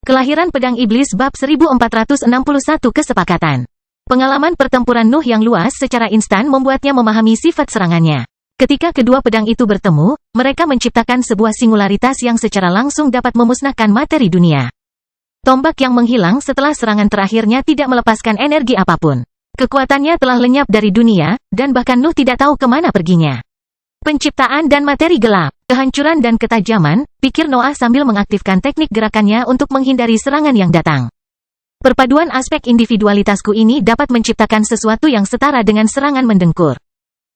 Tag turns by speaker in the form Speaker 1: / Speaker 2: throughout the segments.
Speaker 1: Kelahiran Pedang Iblis bab 1461 Kesepakatan. Pengalaman pertempuran Nuh yang luas secara instan membuatnya memahami sifat serangannya. Ketika kedua pedang itu bertemu, mereka menciptakan sebuah singularitas yang secara langsung dapat memusnahkan materi dunia. Tombak yang menghilang setelah serangan terakhirnya tidak melepaskan energi apapun. Kekuatannya telah lenyap dari dunia, dan bahkan Nuh tidak tahu kemana perginya. Penciptaan dan materi gelap, kehancuran dan ketajaman, pikir Noah sambil mengaktifkan teknik gerakannya untuk menghindari serangan yang datang. Perpaduan aspek individualitasku ini dapat menciptakan sesuatu yang setara dengan serangan mendengkur.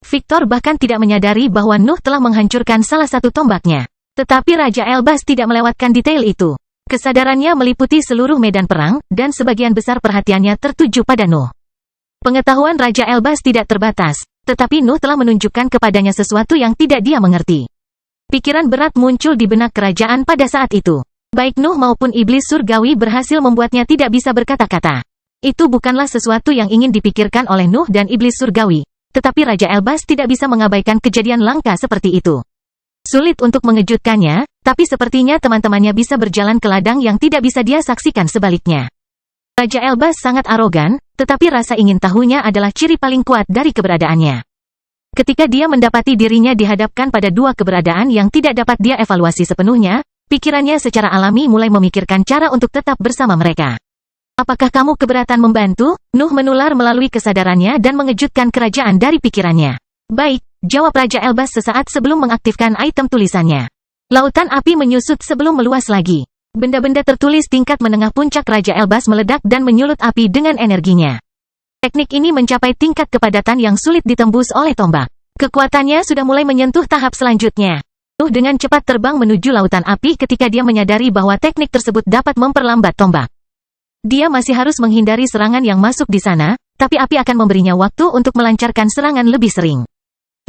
Speaker 1: Victor bahkan tidak menyadari bahwa Nuh telah menghancurkan salah satu tombaknya. Tetapi Raja Elbas tidak melewatkan detail itu. Kesadarannya meliputi seluruh medan perang, dan sebagian besar perhatiannya tertuju pada Nuh. Pengetahuan Raja Elbas tidak terbatas, tetapi Nuh telah menunjukkan kepadanya sesuatu yang tidak dia mengerti. Pikiran berat muncul di benak kerajaan pada saat itu. Baik Nuh maupun iblis surgawi berhasil membuatnya tidak bisa berkata-kata. Itu bukanlah sesuatu yang ingin dipikirkan oleh Nuh dan iblis surgawi, tetapi Raja Elbas tidak bisa mengabaikan kejadian langka seperti itu. Sulit untuk mengejutkannya, tapi sepertinya teman-temannya bisa berjalan ke ladang yang tidak bisa dia saksikan sebaliknya. Raja Elbas sangat arogan, tetapi rasa ingin tahunya adalah ciri paling kuat dari keberadaannya. Ketika dia mendapati dirinya dihadapkan pada dua keberadaan yang tidak dapat dia evaluasi sepenuhnya, pikirannya secara alami mulai memikirkan cara untuk tetap bersama mereka. Apakah kamu keberatan membantu? Nuh menular melalui kesadarannya dan mengejutkan kerajaan dari pikirannya. Baik, jawab Raja Elbas sesaat sebelum mengaktifkan item tulisannya. Lautan api menyusut sebelum meluas lagi. Benda-benda tertulis tingkat menengah puncak Raja Elbas meledak dan menyulut api dengan energinya. Teknik ini mencapai tingkat kepadatan yang sulit ditembus oleh tombak. Kekuatannya sudah mulai menyentuh tahap selanjutnya. Nuh dengan cepat terbang menuju lautan api ketika dia menyadari bahwa teknik tersebut dapat memperlambat tombak. Dia masih harus menghindari serangan yang masuk di sana, tapi api akan memberinya waktu untuk melancarkan serangan lebih sering.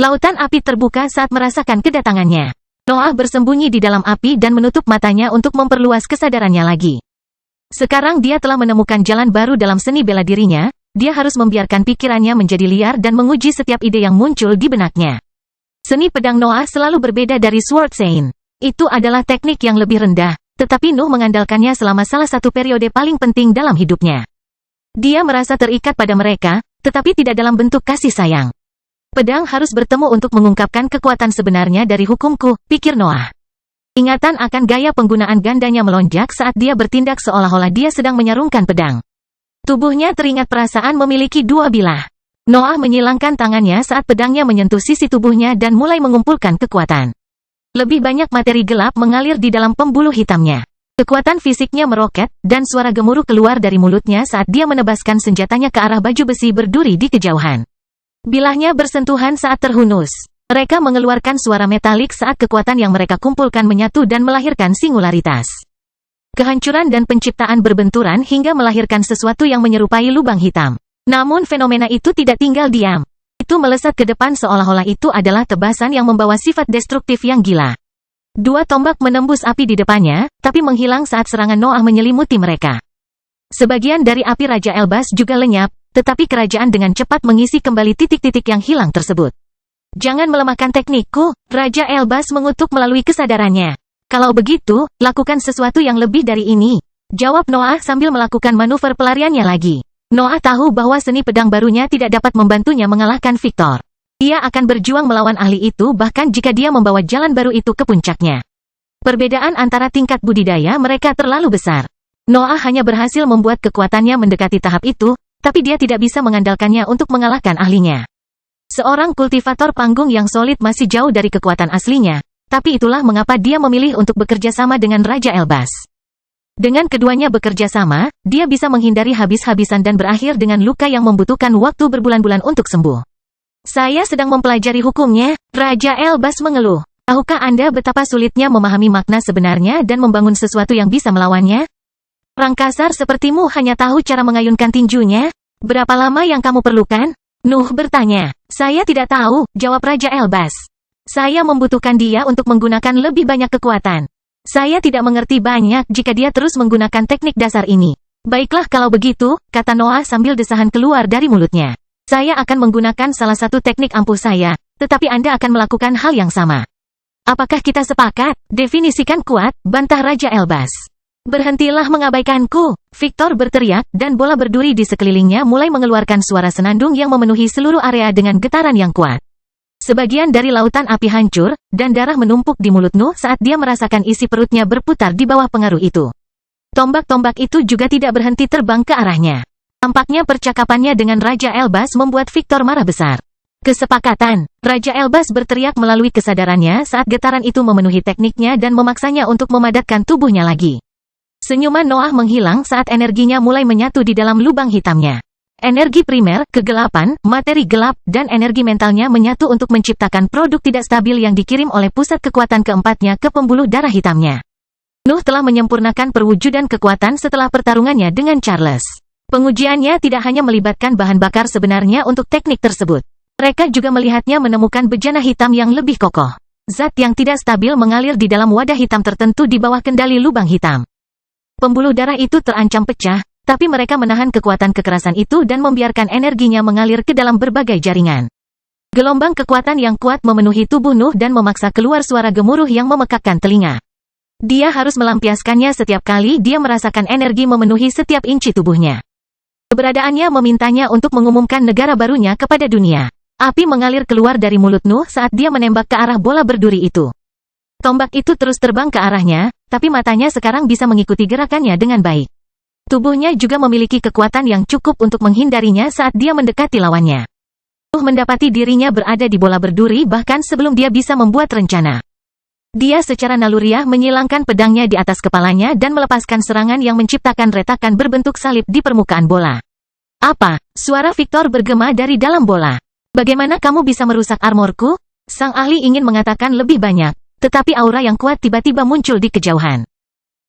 Speaker 1: Lautan api terbuka saat merasakan kedatangannya. Noah bersembunyi di dalam api dan menutup matanya untuk memperluas kesadarannya lagi. Sekarang dia telah menemukan jalan baru dalam seni bela dirinya, dia harus membiarkan pikirannya menjadi liar dan menguji setiap ide yang muncul di benaknya. Seni pedang Noah selalu berbeda dari Sword Sein. Itu adalah teknik yang lebih rendah, tetapi Nuh mengandalkannya selama salah satu periode paling penting dalam hidupnya. Dia merasa terikat pada mereka, tetapi tidak dalam bentuk kasih sayang. Pedang harus bertemu untuk mengungkapkan kekuatan sebenarnya dari hukumku, pikir Noah. Ingatan akan gaya penggunaan gandanya melonjak saat dia bertindak seolah-olah dia sedang menyarungkan pedang. Tubuhnya teringat perasaan memiliki dua bilah. Noah menyilangkan tangannya saat pedangnya menyentuh sisi tubuhnya dan mulai mengumpulkan kekuatan. Lebih banyak materi gelap mengalir di dalam pembuluh hitamnya. Kekuatan fisiknya meroket, dan suara gemuruh keluar dari mulutnya saat dia menebaskan senjatanya ke arah baju besi berduri di kejauhan. Bilahnya bersentuhan saat terhunus. Mereka mengeluarkan suara metalik saat kekuatan yang mereka kumpulkan menyatu dan melahirkan singularitas. Kehancuran dan penciptaan berbenturan hingga melahirkan sesuatu yang menyerupai lubang hitam. Namun fenomena itu tidak tinggal diam. Itu melesat ke depan seolah-olah itu adalah tebasan yang membawa sifat destruktif yang gila. Dua tombak menembus api di depannya, tapi menghilang saat serangan Noah menyelimuti mereka. Sebagian dari api Raja Elbas juga lenyap, tetapi kerajaan dengan cepat mengisi kembali titik-titik yang hilang tersebut. Jangan melemahkan teknikku, Raja Elbas mengutuk melalui kesadarannya. Kalau begitu, lakukan sesuatu yang lebih dari ini, jawab Noah sambil melakukan manuver pelariannya lagi. Noah tahu bahwa seni pedang barunya tidak dapat membantunya mengalahkan Victor. Dia akan berjuang melawan ahli itu bahkan jika dia membawa jalan baru itu ke puncaknya. Perbedaan antara tingkat budidaya mereka terlalu besar. Noah hanya berhasil membuat kekuatannya mendekati tahap itu, tapi dia tidak bisa mengandalkannya untuk mengalahkan ahlinya. Seorang kultivator panggung yang solid masih jauh dari kekuatan aslinya, tapi itulah mengapa dia memilih untuk bekerja sama dengan Raja Elbas. Dengan keduanya bekerja sama, dia bisa menghindari habis-habisan dan berakhir dengan luka yang membutuhkan waktu berbulan-bulan untuk sembuh. Saya sedang mempelajari hukumnya, Raja Elbas mengeluh. Tahukah Anda betapa sulitnya memahami makna sebenarnya dan membangun sesuatu yang bisa melawannya? Orang kasar sepertimu hanya tahu cara mengayunkan tinjunya? Berapa lama yang kamu perlukan? Nuh bertanya. Saya tidak tahu, jawab Raja Elbas. Saya membutuhkan dia untuk menggunakan lebih banyak kekuatan. Saya tidak mengerti banyak jika dia terus menggunakan teknik dasar ini. Baiklah kalau begitu, kata Noah sambil desahan keluar dari mulutnya. Saya akan menggunakan salah satu teknik ampuh saya, tetapi Anda akan melakukan hal yang sama. Apakah kita sepakat? Definisikan kuat, bantah Raja Elbas. Berhentilah mengabaikanku, Victor berteriak, dan bola berduri di sekelilingnya mulai mengeluarkan suara senandung yang memenuhi seluruh area dengan getaran yang kuat. Sebagian dari lautan api hancur, dan darah menumpuk di mulut Nuh saat dia merasakan isi perutnya berputar di bawah pengaruh itu. Tombak-tombak itu juga tidak berhenti terbang ke arahnya. Tampaknya percakapannya dengan Raja Elbas membuat Victor marah besar. Kesepakatan, Raja Elbas berteriak melalui kesadarannya saat getaran itu memenuhi tekniknya dan memaksanya untuk memadatkan tubuhnya lagi. Senyuman Noah menghilang saat energinya mulai menyatu di dalam lubang hitamnya. Energi primer, kegelapan, materi gelap, dan energi mentalnya menyatu untuk menciptakan produk tidak stabil yang dikirim oleh pusat kekuatan keempatnya ke pembuluh darah hitamnya. Nuh telah menyempurnakan perwujudan kekuatan setelah pertarungannya dengan Charles. Pengujiannya tidak hanya melibatkan bahan bakar sebenarnya untuk teknik tersebut. Mereka juga melihatnya menemukan bejana hitam yang lebih kokoh. Zat yang tidak stabil mengalir di dalam wadah hitam tertentu di bawah kendali lubang hitam. Pembuluh darah itu terancam pecah, tapi mereka menahan kekuatan kekerasan itu dan membiarkan energinya mengalir ke dalam berbagai jaringan. Gelombang kekuatan yang kuat memenuhi tubuh Nuh dan memaksa keluar suara gemuruh yang memekakkan telinga. Dia harus melampiaskannya setiap kali dia merasakan energi memenuhi setiap inci tubuhnya. Keberadaannya memintanya untuk mengumumkan negara barunya kepada dunia. Api mengalir keluar dari mulut Nuh saat dia menembak ke arah bola berduri itu. Tombak itu terus terbang ke arahnya, tapi matanya sekarang bisa mengikuti gerakannya dengan baik. Tubuhnya juga memiliki kekuatan yang cukup untuk menghindarinya saat dia mendekati lawannya. Nuh mendapati dirinya berada di bola berduri bahkan sebelum dia bisa membuat rencana. Dia secara naluriah menyilangkan pedangnya di atas kepalanya dan melepaskan serangan yang menciptakan retakan berbentuk salib di permukaan bola. Apa? Suara Victor bergema dari dalam bola. Bagaimana kamu bisa merusak armorku? Sang ahli ingin mengatakan lebih banyak, tetapi aura yang kuat tiba-tiba muncul di kejauhan.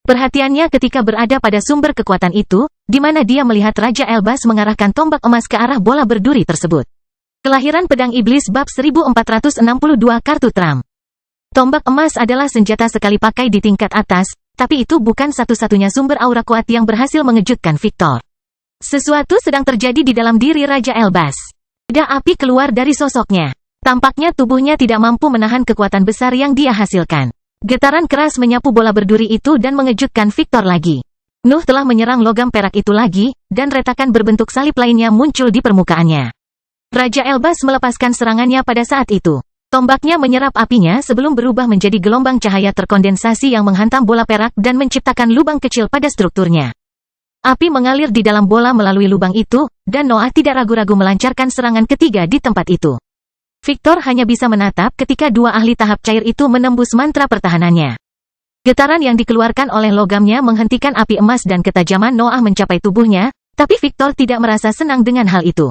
Speaker 1: Perhatiannya ketika berada pada sumber kekuatan itu, di mana dia melihat Raja Elbas mengarahkan tombak emas ke arah bola berduri tersebut. Kelahiran Pedang Iblis bab 1462 kartu Tram. Tombak emas adalah senjata sekali pakai di tingkat atas, tapi itu bukan satu-satunya sumber aura kuat yang berhasil mengejutkan Victor. Sesuatu sedang terjadi di dalam diri Raja Elbas. Ada api keluar dari sosoknya. Tampaknya tubuhnya tidak mampu menahan kekuatan besar yang dia hasilkan. Getaran keras menyapu bola berduri itu dan mengejutkan Victor lagi. Nuh telah menyerang logam perak itu lagi, dan retakan berbentuk salib lainnya muncul di permukaannya. Raja Elbas melepaskan serangannya pada saat itu. Tombaknya menyerap apinya sebelum berubah menjadi gelombang cahaya terkondensasi yang menghantam bola perak dan menciptakan lubang kecil pada strukturnya. Api mengalir di dalam bola melalui lubang itu, dan Noah tidak ragu-ragu melancarkan serangan ketiga di tempat itu. Victor hanya bisa menatap ketika dua ahli tahap cair itu menembus mantra pertahanannya. Getaran yang dikeluarkan oleh logamnya menghentikan api emas dan ketajaman Noah mencapai tubuhnya, tapi Victor tidak merasa senang dengan hal itu.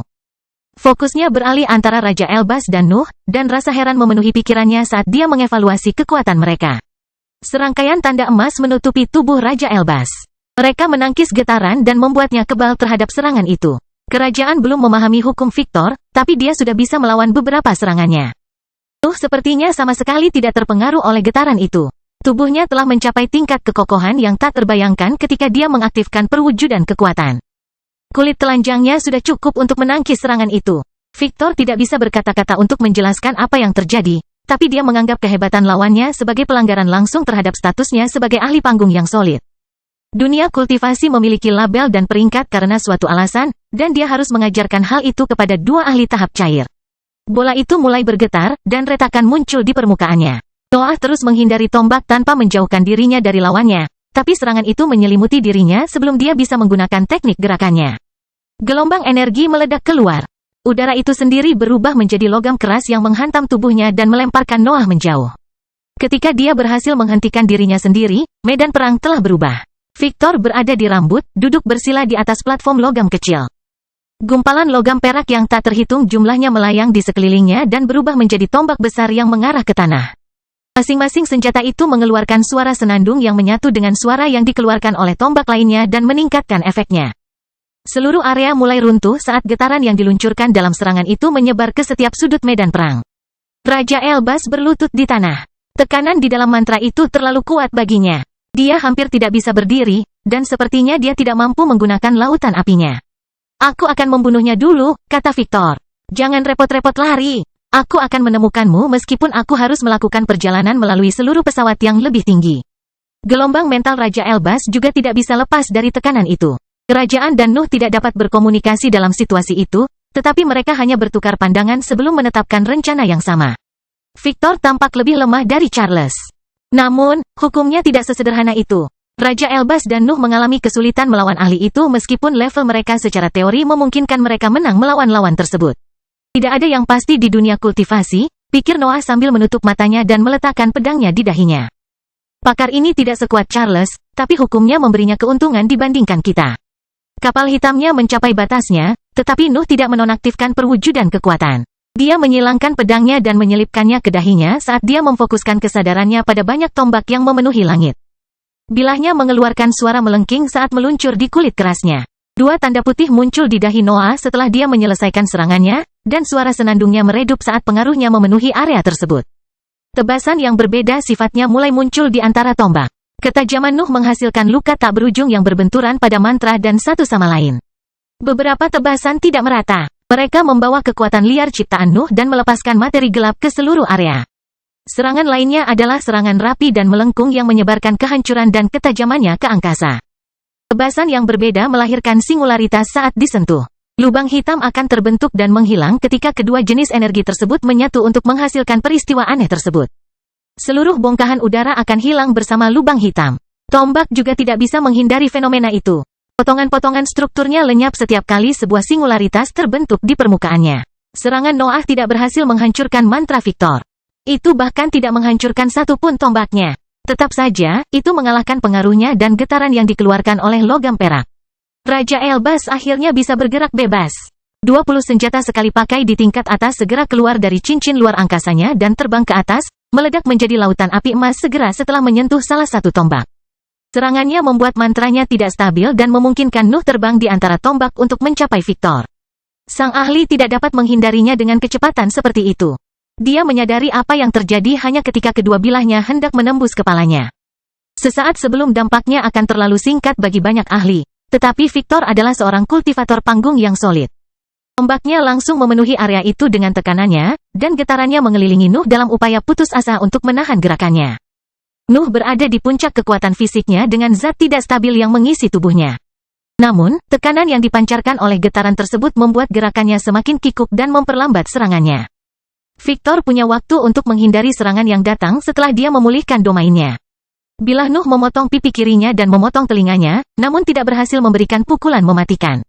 Speaker 1: Fokusnya beralih antara Raja Elbas dan Nuh, dan rasa heran memenuhi pikirannya saat dia mengevaluasi kekuatan mereka. Serangkaian tanda emas menutupi tubuh Raja Elbas. Mereka menangkis getaran dan membuatnya kebal terhadap serangan itu. Kerajaan belum memahami hukum Victor, tapi dia sudah bisa melawan beberapa serangannya. Nuh sepertinya sama sekali tidak terpengaruh oleh getaran itu. Tubuhnya telah mencapai tingkat kekokohan yang tak terbayangkan ketika dia mengaktifkan perwujudan kekuatan. Kulit telanjangnya sudah cukup untuk menangkis serangan itu. Victor tidak bisa berkata-kata untuk menjelaskan apa yang terjadi, tapi dia menganggap kehebatan lawannya sebagai pelanggaran langsung terhadap statusnya sebagai ahli panggung yang solid. Dunia kultivasi memiliki label dan peringkat karena suatu alasan, dan dia harus mengajarkan hal itu kepada dua ahli tahap cair. Bola itu mulai bergetar, dan retakan muncul di permukaannya. Noah terus menghindari tombak tanpa menjauhkan dirinya dari lawannya, tapi serangan itu menyelimuti dirinya sebelum dia bisa menggunakan teknik gerakannya. Gelombang energi meledak keluar. Udara itu sendiri berubah menjadi logam keras yang menghantam tubuhnya dan melemparkan Noah menjauh. Ketika dia berhasil menghentikan dirinya sendiri, medan perang telah berubah. Victor berada di rambut, duduk bersila di atas platform logam kecil. Gumpalan logam perak yang tak terhitung jumlahnya melayang di sekelilingnya dan berubah menjadi tombak besar yang mengarah ke tanah. Masing-masing senjata itu mengeluarkan suara senandung yang menyatu dengan suara yang dikeluarkan oleh tombak lainnya dan meningkatkan efeknya. Seluruh area mulai runtuh saat getaran yang diluncurkan dalam serangan itu menyebar ke setiap sudut medan perang. Raja Elbas berlutut di tanah. Tekanan di dalam mantra itu terlalu kuat baginya. Dia hampir tidak bisa berdiri, dan sepertinya dia tidak mampu menggunakan lautan apinya. Aku akan membunuhnya dulu, kata Victor. Jangan repot-repot lari. Aku akan menemukanmu meskipun aku harus melakukan perjalanan melalui seluruh pesawat yang lebih tinggi. Gelombang mental Raja Elbas juga tidak bisa lepas dari tekanan itu. Kerajaan dan Nuh tidak dapat berkomunikasi dalam situasi itu, tetapi mereka hanya bertukar pandangan sebelum menetapkan rencana yang sama. Victor tampak lebih lemah dari Charles. Namun, hukumnya tidak sesederhana itu. Raja Elbas dan Nuh mengalami kesulitan melawan ahli itu meskipun level mereka secara teori memungkinkan mereka menang melawan lawan tersebut. Tidak ada yang pasti di dunia kultivasi, pikir Noah sambil menutup matanya dan meletakkan pedangnya di dahinya. Pakar ini tidak sekuat Charles, tapi hukumnya memberinya keuntungan dibandingkan kita. Kapal hitamnya mencapai batasnya, tetapi Nuh tidak menonaktifkan perwujudan kekuatan. Dia menyilangkan pedangnya dan menyelipkannya ke dahinya saat dia memfokuskan kesadarannya pada banyak tombak yang memenuhi langit. Bilahnya mengeluarkan suara melengking saat meluncur di kulit kerasnya. Dua tanda putih muncul di dahi Noah setelah dia menyelesaikan serangannya, dan suara senandungnya meredup saat pengaruhnya memenuhi area tersebut. Tebasan yang berbeda sifatnya mulai muncul di antara tombak. Ketajaman Nuh menghasilkan luka tak berujung yang berbenturan pada mantra dan satu sama lain. Beberapa tebasan tidak merata. Mereka membawa kekuatan liar ciptaan Nuh dan melepaskan materi gelap ke seluruh area. Serangan lainnya adalah serangan rapi dan melengkung yang menyebarkan kehancuran dan ketajamannya ke angkasa. Tebasan yang berbeda melahirkan singularitas saat disentuh. Lubang hitam akan terbentuk dan menghilang ketika kedua jenis energi tersebut menyatu untuk menghasilkan peristiwa aneh tersebut. Seluruh bongkahan udara akan hilang bersama lubang hitam. Tombak juga tidak bisa menghindari fenomena itu. Potongan-potongan strukturnya lenyap setiap kali sebuah singularitas terbentuk di permukaannya. Serangan Noah tidak berhasil menghancurkan mantra Victor. Itu bahkan tidak menghancurkan satu pun tombaknya. Tetap saja, itu mengalahkan pengaruhnya dan getaran yang dikeluarkan oleh logam perak. Raja Elbas akhirnya bisa bergerak bebas. 20 senjata sekali pakai di tingkat atas segera keluar dari cincin luar angkasanya dan terbang ke atas, meledak menjadi lautan api emas segera setelah menyentuh salah satu tombak. Serangannya membuat mantranya tidak stabil dan memungkinkan Nuh terbang di antara tombak untuk mencapai Victor. Sang ahli tidak dapat menghindarinya dengan kecepatan seperti itu. Dia menyadari apa yang terjadi hanya ketika kedua bilahnya hendak menembus kepalanya. Sesaat sebelum dampaknya akan terlalu singkat bagi banyak ahli, tetapi Victor adalah seorang kultivator panggung yang solid. Tombaknya langsung memenuhi area itu dengan tekanannya, dan getarannya mengelilingi Nuh dalam upaya putus asa untuk menahan gerakannya. Nuh berada di puncak kekuatan fisiknya dengan zat tidak stabil yang mengisi tubuhnya. Namun, tekanan yang dipancarkan oleh getaran tersebut membuat gerakannya semakin kikuk dan memperlambat serangannya. Victor punya waktu untuk menghindari serangan yang datang setelah dia memulihkan domainnya. Bilah Nuh memotong pipi kirinya dan memotong telinganya, namun tidak berhasil memberikan pukulan mematikan.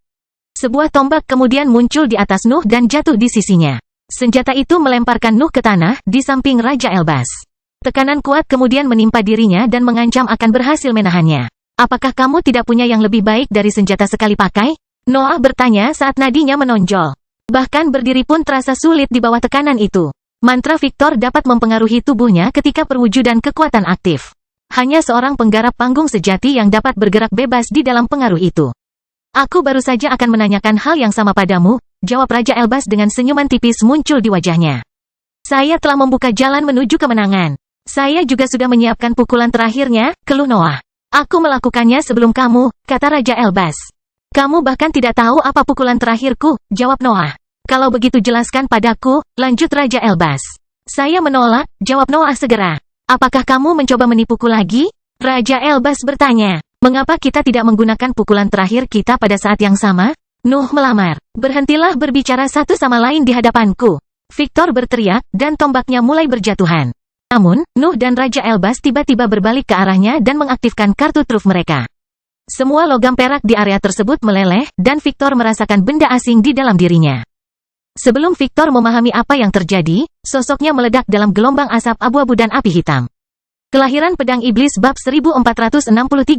Speaker 1: Sebuah tombak kemudian muncul di atas Nuh dan jatuh di sisinya. Senjata itu melemparkan Nuh ke tanah, di samping Raja Elbas. Tekanan kuat kemudian menimpa dirinya dan mengancam akan berhasil menahannya. Apakah kamu tidak punya yang lebih baik dari senjata sekali pakai? Noah bertanya saat nadinya menonjol. Bahkan berdiri pun terasa sulit di bawah tekanan itu. Mantra Victor dapat mempengaruhi tubuhnya ketika perwujudan kekuatan aktif. Hanya seorang penggarap panggung sejati yang dapat bergerak bebas di dalam pengaruh itu. Aku baru saja akan menanyakan hal yang sama padamu, jawab Raja Elbas dengan senyuman tipis muncul di wajahnya. Saya telah membuka jalan menuju kemenangan. Saya juga sudah menyiapkan pukulan terakhirnya, keluh Noah. Aku melakukannya sebelum kamu, kata Raja Elbas. Kamu bahkan tidak tahu apa pukulan terakhirku, jawab Noah. Kalau begitu jelaskan padaku, lanjut Raja Elbas. Saya menolak, jawab Noah segera. Apakah kamu mencoba menipuku lagi? Raja Elbas bertanya. Mengapa kita tidak menggunakan pukulan terakhir kita pada saat yang sama? Nuh melamar. Berhentilah berbicara satu sama lain di hadapanku. Victor berteriak, dan tombaknya mulai berjatuhan. Namun, Nuh dan Raja Elbas tiba-tiba berbalik ke arahnya dan mengaktifkan kartu truf mereka. Semua logam perak di area tersebut meleleh, dan Victor merasakan benda asing di dalam dirinya. Sebelum Victor memahami apa yang terjadi, sosoknya meledak dalam gelombang asap abu-abu dan api hitam. Kelahiran Pedang Iblis bab 1463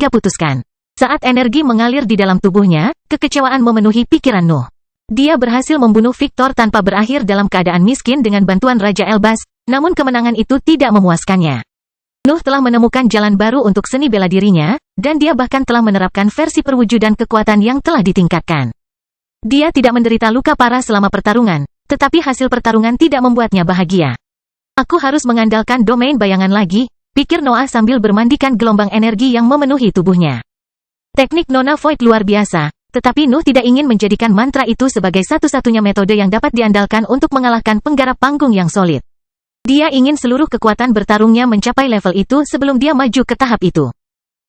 Speaker 1: putuskan. Saat energi mengalir di dalam tubuhnya, kekecewaan memenuhi pikiran Nuh. Dia berhasil membunuh Victor tanpa berakhir dalam keadaan miskin dengan bantuan Raja Elbas, namun kemenangan itu tidak memuaskannya. Nuh telah menemukan jalan baru untuk seni bela dirinya, dan dia bahkan telah menerapkan versi perwujudan kekuatan yang telah ditingkatkan. Dia tidak menderita luka parah selama pertarungan, tetapi hasil pertarungan tidak membuatnya bahagia. Aku harus mengandalkan domain bayangan lagi, pikir Noah sambil bermandikan gelombang energi yang memenuhi tubuhnya. Teknik Nona Void luar biasa, tetapi Nuh tidak ingin menjadikan mantra itu sebagai satu-satunya metode yang dapat diandalkan untuk mengalahkan penggarap panggung yang solid. Dia ingin seluruh kekuatan bertarungnya mencapai level itu sebelum dia maju ke tahap itu.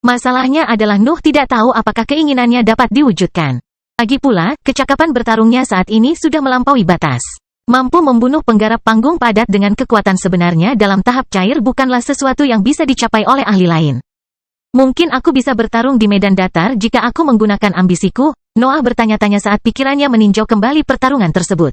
Speaker 1: Masalahnya adalah Nuh tidak tahu apakah keinginannya dapat diwujudkan. Lagi pula, kecakapan bertarungnya saat ini sudah melampaui batas. Mampu membunuh penggarap panggung padat dengan kekuatan sebenarnya dalam tahap cair bukanlah sesuatu yang bisa dicapai oleh ahli lain. Mungkin aku bisa bertarung di medan datar jika aku menggunakan ambisiku, Noah bertanya-tanya saat pikirannya meninjau kembali pertarungan tersebut.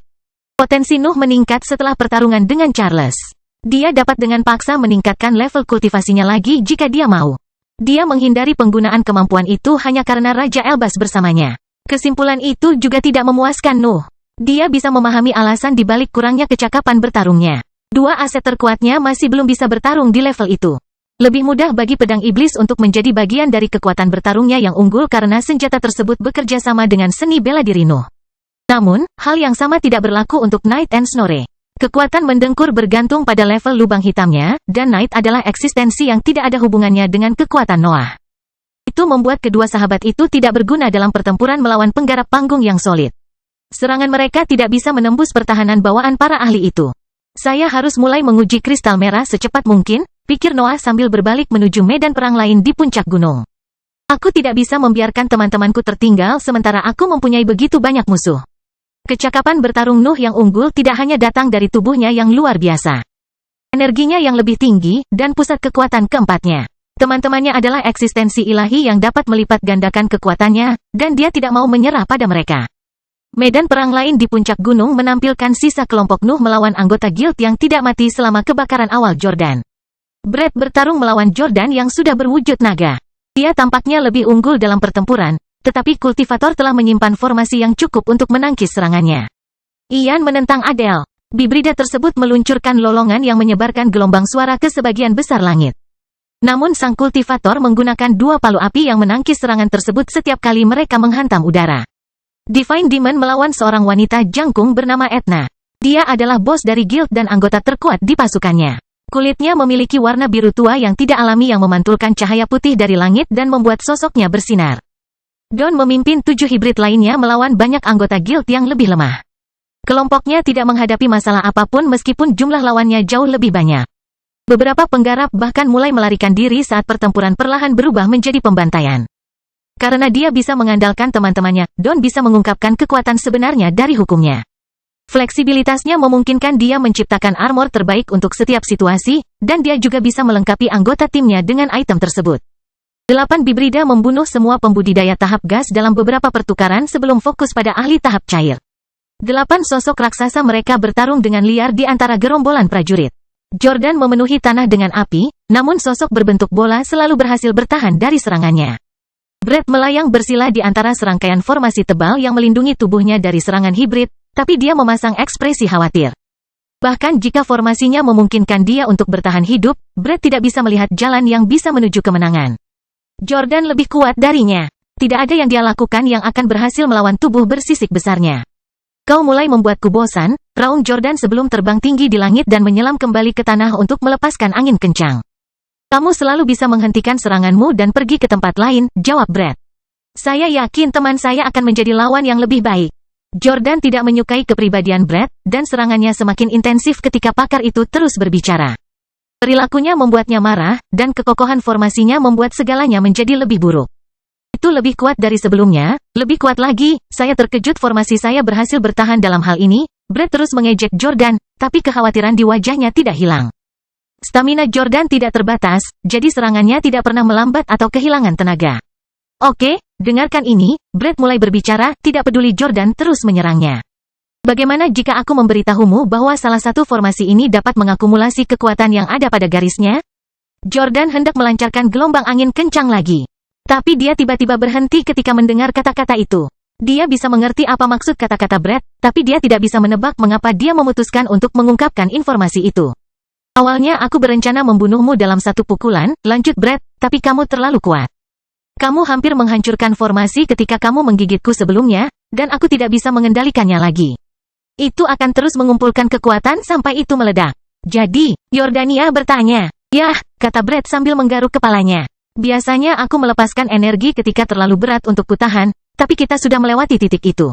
Speaker 1: Potensi Nuh meningkat setelah pertarungan dengan Charles. Dia dapat dengan paksa meningkatkan level kultivasinya lagi jika dia mau. Dia menghindari penggunaan kemampuan itu hanya karena Raja Elbas bersamanya. Kesimpulan itu juga tidak memuaskan Nuh. Dia bisa memahami alasan di balik kurangnya kecakapan bertarungnya. Dua aset terkuatnya masih belum bisa bertarung di level itu. Lebih mudah bagi pedang iblis untuk menjadi bagian dari kekuatan bertarungnya yang unggul karena senjata tersebut bekerja sama dengan seni bela diri Nuh. Namun, hal yang sama tidak berlaku untuk Knight and Snorre. Kekuatan mendengkur bergantung pada level lubang hitamnya, dan Knight adalah eksistensi yang tidak ada hubungannya dengan kekuatan Noah. Itu membuat kedua sahabat itu tidak berguna dalam pertempuran melawan penggarap panggung yang solid. Serangan mereka tidak bisa menembus pertahanan bawaan para ahli itu. Saya harus mulai menguji kristal merah secepat mungkin, pikir Noah sambil berbalik menuju medan perang lain di puncak gunung. Aku tidak bisa membiarkan teman-temanku tertinggal sementara aku mempunyai begitu banyak musuh. Kecakapan bertarung Nuh yang unggul tidak hanya datang dari tubuhnya yang luar biasa. Energinya yang lebih tinggi, dan pusat kekuatan keempatnya. Teman-temannya adalah eksistensi ilahi yang dapat melipat gandakan kekuatannya, dan dia tidak mau menyerah pada mereka. Medan perang lain di puncak gunung menampilkan sisa kelompok Nuh melawan anggota guild yang tidak mati selama kebakaran awal Jordan. Brett bertarung melawan Jordan yang sudah berwujud naga. Dia tampaknya lebih unggul dalam pertempuran, tetapi kultivator telah menyimpan formasi yang cukup untuk menangkis serangannya. Ian menentang Adele. Bibrida tersebut meluncurkan lolongan yang menyebarkan gelombang suara ke sebagian besar langit. Namun sang kultivator menggunakan dua palu api yang menangkis serangan tersebut setiap kali mereka menghantam udara. Divine Demon melawan seorang wanita jangkung bernama Etna. Dia adalah bos dari guild dan anggota terkuat di pasukannya. Kulitnya memiliki warna biru tua yang tidak alami yang memantulkan cahaya putih dari langit dan membuat sosoknya bersinar. Don memimpin 7 hibrid lainnya melawan banyak anggota guild yang lebih lemah. Kelompoknya tidak menghadapi masalah apapun meskipun jumlah lawannya jauh lebih banyak. Beberapa penggarap bahkan mulai melarikan diri saat pertempuran perlahan berubah menjadi pembantaian. Karena dia bisa mengandalkan teman-temannya, Don bisa mengungkapkan kekuatan sebenarnya dari hukumnya. Fleksibilitasnya memungkinkan dia menciptakan armor terbaik untuk setiap situasi, dan dia juga bisa melengkapi anggota timnya dengan item tersebut. 8 Bibrida membunuh semua pembudidaya tahap gas dalam beberapa pertukaran sebelum fokus pada ahli tahap cair. 8 sosok raksasa mereka bertarung dengan liar di antara gerombolan prajurit. Jordan memenuhi tanah dengan api, namun sosok berbentuk bola selalu berhasil bertahan dari serangannya. Brett melayang bersila di antara serangkaian formasi tebal yang melindungi tubuhnya dari serangan hibrid, tapi dia memasang ekspresi khawatir. Bahkan jika formasinya memungkinkan dia untuk bertahan hidup, Brett tidak bisa melihat jalan yang bisa menuju kemenangan. Jordan lebih kuat darinya. Tidak ada yang dia lakukan yang akan berhasil melawan tubuh bersisik besarnya. Kau mulai membuatku bosan, raung Jordan sebelum terbang tinggi di langit dan menyelam kembali ke tanah untuk melepaskan angin kencang. Kamu selalu bisa menghentikan seranganmu dan pergi ke tempat lain, jawab Brett. Saya yakin teman saya akan menjadi lawan yang lebih baik. Jordan tidak menyukai kepribadian Brett, dan serangannya semakin intensif ketika pakar itu terus berbicara. Perilakunya membuatnya marah, dan kekokohan formasinya membuat segalanya menjadi lebih buruk. Itu lebih kuat dari sebelumnya, lebih kuat lagi, saya terkejut formasi saya berhasil bertahan dalam hal ini. Brett terus mengejek Jordan, tapi kekhawatiran di wajahnya tidak hilang. Stamina Jordan tidak terbatas, jadi serangannya tidak pernah melambat atau kehilangan tenaga. Oke, dengarkan ini, Brett mulai berbicara, tidak peduli Jordan terus menyerangnya. Bagaimana jika aku memberitahumu bahwa salah satu formasi ini dapat mengakumulasi kekuatan yang ada pada garisnya? Jordan hendak melancarkan gelombang angin kencang lagi. Tapi dia tiba-tiba berhenti ketika mendengar kata-kata itu. Dia bisa mengerti apa maksud kata-kata Brett, tapi dia tidak bisa menebak mengapa dia memutuskan untuk mengungkapkan informasi itu. Awalnya aku berencana membunuhmu dalam satu pukulan, lanjut Brett, tapi kamu terlalu kuat. Kamu hampir menghancurkan formasi ketika kamu menggigitku sebelumnya, dan aku tidak bisa mengendalikannya lagi. Itu akan terus mengumpulkan kekuatan sampai itu meledak. Jadi, Yordania bertanya. Yah, kata Brett sambil menggaruk kepalanya. Biasanya aku melepaskan energi ketika terlalu berat untuk kutahan, tapi kita sudah melewati titik itu.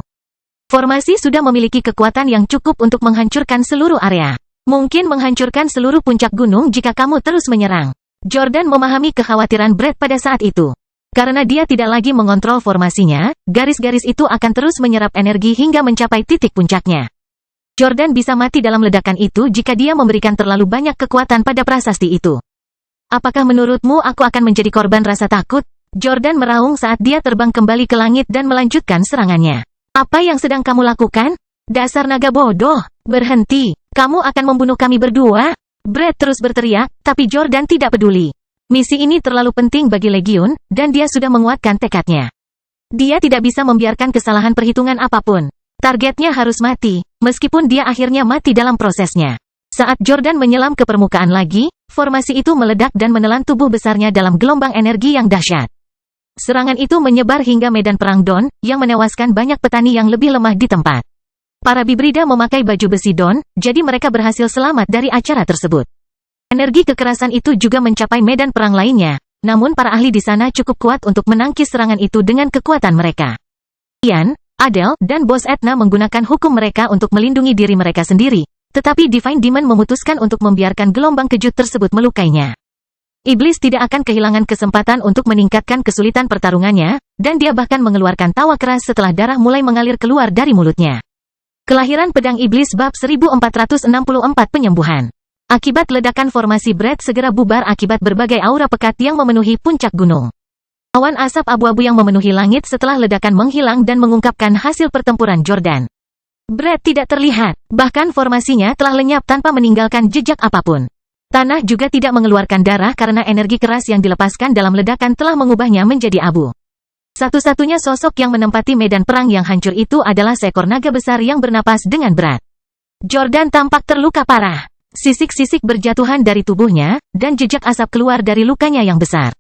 Speaker 1: Formasi sudah memiliki kekuatan yang cukup untuk menghancurkan seluruh area. Mungkin menghancurkan seluruh puncak gunung jika kamu terus menyerang. Jordan memahami kekhawatiran Brett pada saat itu. Karena dia tidak lagi mengontrol formasinya, garis-garis itu akan terus menyerap energi hingga mencapai titik puncaknya. Jordan bisa mati dalam ledakan itu jika dia memberikan terlalu banyak kekuatan pada prasasti itu. Apakah menurutmu aku akan menjadi korban rasa takut? Jordan meraung saat dia terbang kembali ke langit dan melanjutkan serangannya. Apa yang sedang kamu lakukan? Dasar naga bodoh! Berhenti! Kamu akan membunuh kami berdua? Brett terus berteriak, tapi Jordan tidak peduli. Misi ini terlalu penting bagi Legiun, dan dia sudah menguatkan tekadnya. Dia tidak bisa membiarkan kesalahan perhitungan apapun. Targetnya harus mati, meskipun dia akhirnya mati dalam prosesnya. Saat Jordan menyelam ke permukaan lagi, formasi itu meledak dan menelan tubuh besarnya dalam gelombang energi yang dahsyat. Serangan itu menyebar hingga medan perang Dawn, yang menewaskan banyak petani yang lebih lemah di tempat. Para bibrida memakai baju besi Dawn, jadi mereka berhasil selamat dari acara tersebut. Energi kekerasan itu juga mencapai medan perang lainnya, namun para ahli di sana cukup kuat untuk menangkis serangan itu dengan kekuatan mereka. Ian, Adele, dan Bos Etna menggunakan hukum mereka untuk melindungi diri mereka sendiri, tetapi Divine Demon memutuskan untuk membiarkan gelombang kejut tersebut melukainya. Iblis tidak akan kehilangan kesempatan untuk meningkatkan kesulitan pertarungannya, dan dia bahkan mengeluarkan tawa keras setelah darah mulai mengalir keluar dari mulutnya. Kelahiran Pedang Iblis bab 1464 penyembuhan. Akibat ledakan formasi Brett segera bubar akibat berbagai aura pekat yang memenuhi puncak gunung. Awan asap abu-abu yang memenuhi langit setelah ledakan menghilang dan mengungkapkan hasil pertempuran Jordan. Brett tidak terlihat, bahkan formasinya telah lenyap tanpa meninggalkan jejak apapun. Tanah juga tidak mengeluarkan darah karena energi keras yang dilepaskan dalam ledakan telah mengubahnya menjadi abu. Satu-satunya sosok yang menempati medan perang yang hancur itu adalah seekor naga besar yang bernapas dengan berat. Jordan tampak terluka parah. Sisik-sisik berjatuhan dari tubuhnya, dan jejak asap keluar dari lukanya yang besar.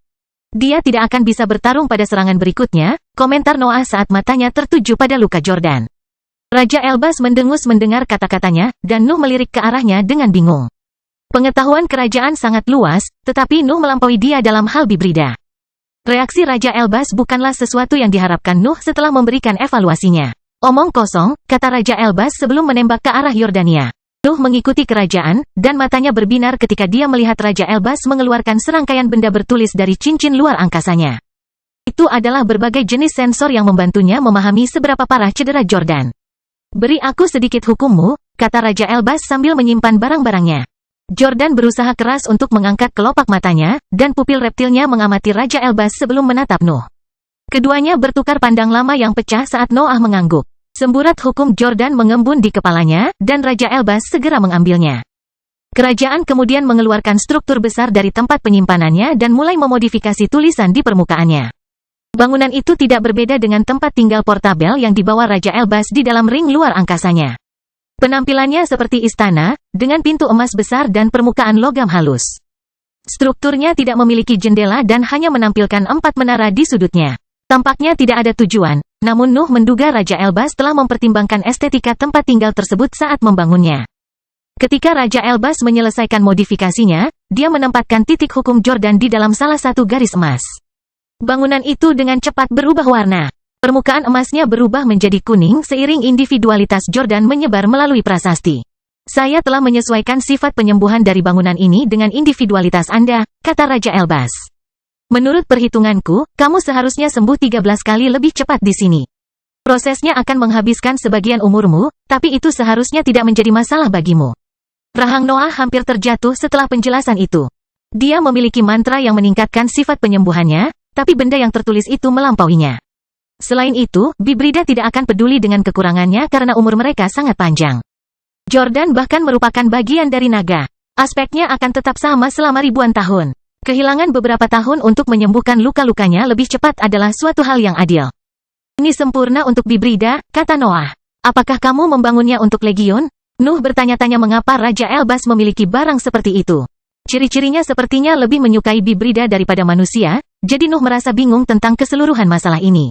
Speaker 1: Dia tidak akan bisa bertarung pada serangan berikutnya, komentar Noah saat matanya tertuju pada luka Jordan. Raja Elbas mendengus mendengar kata-katanya, dan Nuh melirik ke arahnya dengan bingung. Pengetahuan kerajaan sangat luas, tetapi Nuh melampaui dia dalam hal bibrida. Reaksi Raja Elbas bukanlah sesuatu yang diharapkan Nuh setelah memberikan evaluasinya. Omong kosong, kata Raja Elbas sebelum menembak ke arah Yordania. Nuh mengikuti kerajaan, dan matanya berbinar ketika dia melihat Raja Elbas mengeluarkan serangkaian benda bertulis dari cincin luar angkasanya. Itu adalah berbagai jenis sensor yang membantunya memahami seberapa parah cedera Jordan. Beri aku sedikit hukummu, kata Raja Elbas sambil menyimpan barang-barangnya. Jordan berusaha keras untuk mengangkat kelopak matanya, dan pupil reptilnya mengamati Raja Elbas sebelum menatap Nuh. Keduanya bertukar pandang lama yang pecah saat Noah mengangguk. Semburat hukum Jordan mengembun di kepalanya, dan Raja Elbas segera mengambilnya. Kerajaan kemudian mengeluarkan struktur besar dari tempat penyimpanannya dan mulai memodifikasi tulisan di permukaannya. Bangunan itu tidak berbeda dengan tempat tinggal portabel yang dibawa Raja Elbas di dalam ring luar angkasanya. Penampilannya seperti istana, dengan pintu emas besar dan permukaan logam halus. Strukturnya tidak memiliki jendela dan hanya menampilkan 4 menara di sudutnya. Tampaknya tidak ada tujuan, namun Nuh menduga Raja Elbas telah mempertimbangkan estetika tempat tinggal tersebut saat membangunnya. Ketika Raja Elbas menyelesaikan modifikasinya, dia menempatkan titik hukum Jordan di dalam salah satu garis emas. Bangunan itu dengan cepat berubah warna. Permukaan emasnya berubah menjadi kuning seiring individualitas Jordan menyebar melalui prasasti. Saya telah menyesuaikan sifat penyembuhan dari bangunan ini dengan individualitas Anda, kata Raja Elbas. Menurut perhitunganku, kamu seharusnya sembuh 13 kali lebih cepat di sini. Prosesnya akan menghabiskan sebagian umurmu, tapi itu seharusnya tidak menjadi masalah bagimu. Rahang Noah hampir terjatuh setelah penjelasan itu. Dia memiliki mantra yang meningkatkan sifat penyembuhannya, tapi benda yang tertulis itu melampauinya. Selain itu, bibrida tidak akan peduli dengan kekurangannya karena umur mereka sangat panjang. Jordan bahkan merupakan bagian dari naga. Aspeknya akan tetap sama selama ribuan tahun. Kehilangan beberapa tahun untuk menyembuhkan luka-lukanya lebih cepat adalah suatu hal yang adil. Ini sempurna untuk bibrida, kata Noah. Apakah kamu membangunnya untuk legiun? Nuh bertanya-tanya mengapa Raja Elbas memiliki barang seperti itu. Ciri-cirinya sepertinya lebih menyukai bibrida daripada manusia, jadi Nuh merasa bingung tentang keseluruhan masalah ini.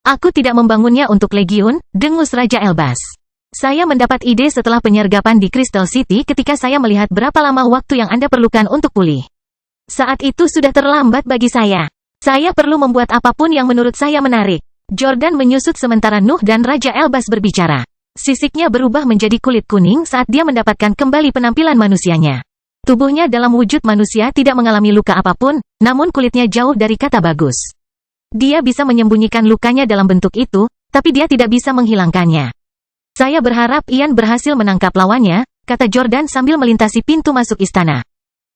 Speaker 1: Aku tidak membangunnya untuk legiun, dengus Raja Elbas. Saya mendapat ide setelah penyergapan di Crystal City ketika saya melihat berapa lama waktu yang Anda perlukan untuk pulih. Saat itu sudah terlambat bagi saya. Saya perlu membuat apapun yang menurut saya menarik. Jordan menyusut sementara Nuh dan Raja Elbas berbicara. Sisiknya berubah menjadi kulit kuning saat dia mendapatkan kembali penampilan manusianya. Tubuhnya dalam wujud manusia tidak mengalami luka apapun, namun kulitnya jauh dari kata bagus. Dia bisa menyembunyikan lukanya dalam bentuk itu, tapi dia tidak bisa menghilangkannya. Saya berharap Ian berhasil menangkap lawannya, kata Jordan sambil melintasi pintu masuk istana.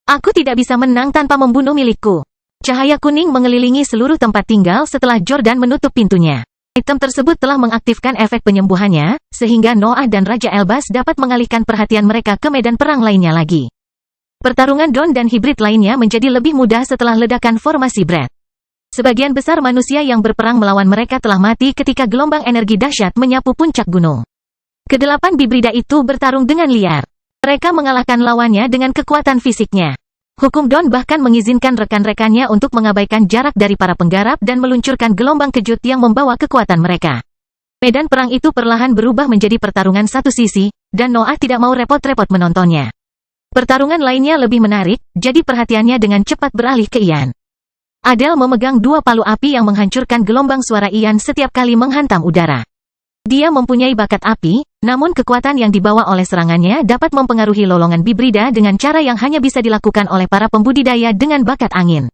Speaker 1: Aku tidak bisa menang tanpa membunuh milikku. Cahaya kuning mengelilingi seluruh tempat tinggal setelah Jordan menutup pintunya. Item tersebut telah mengaktifkan efek penyembuhannya, sehingga Noah dan Raja Elbas dapat mengalihkan perhatian mereka ke medan perang lainnya lagi. Pertarungan Dawn dan hibrid lainnya menjadi lebih mudah setelah ledakan formasi Brad. Sebagian besar manusia yang berperang melawan mereka telah mati ketika gelombang energi dahsyat menyapu puncak gunung. Kedelapan bibrida itu bertarung dengan liar. Mereka mengalahkan lawannya dengan kekuatan fisiknya. Hukum Dawn bahkan mengizinkan rekan-rekannya untuk mengabaikan jarak dari para penggarap dan meluncurkan gelombang kejut yang membawa kekuatan mereka. Medan perang itu perlahan berubah menjadi pertarungan satu sisi, dan Noah tidak mau repot-repot menontonnya. Pertarungan lainnya lebih menarik, jadi perhatiannya dengan cepat beralih ke Ian. Adele memegang dua palu api yang menghancurkan gelombang suara Ian setiap kali menghantam udara. Dia mempunyai bakat api, namun kekuatan yang dibawa oleh serangannya dapat mempengaruhi lolongan bibrida dengan cara yang hanya bisa dilakukan oleh para pembudidaya dengan bakat angin.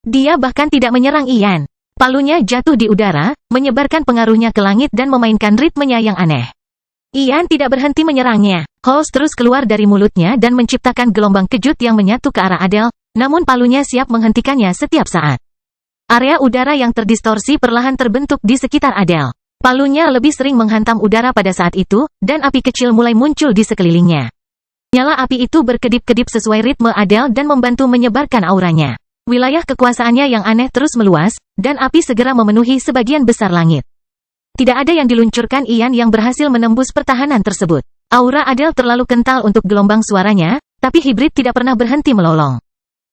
Speaker 1: Dia bahkan tidak menyerang Ian. Palunya jatuh di udara, menyebarkan pengaruhnya ke langit dan memainkan ritmenya yang aneh. Ian tidak berhenti menyerangnya. Halls terus keluar dari mulutnya dan menciptakan gelombang kejut yang menyatu ke arah Adele, namun palunya siap menghentikannya setiap saat. Area udara yang terdistorsi perlahan terbentuk di sekitar Adele. Palunya lebih sering menghantam udara pada saat itu, dan api kecil mulai muncul di sekelilingnya. Nyala api itu berkedip-kedip sesuai ritme Adele dan membantu menyebarkan auranya. Wilayah kekuasaannya yang aneh terus meluas, dan api segera memenuhi sebagian besar langit. Tidak ada yang diluncurkan Ian yang berhasil menembus pertahanan tersebut. Aura Adele terlalu kental untuk gelombang suaranya, tapi hibrid tidak pernah berhenti melolong.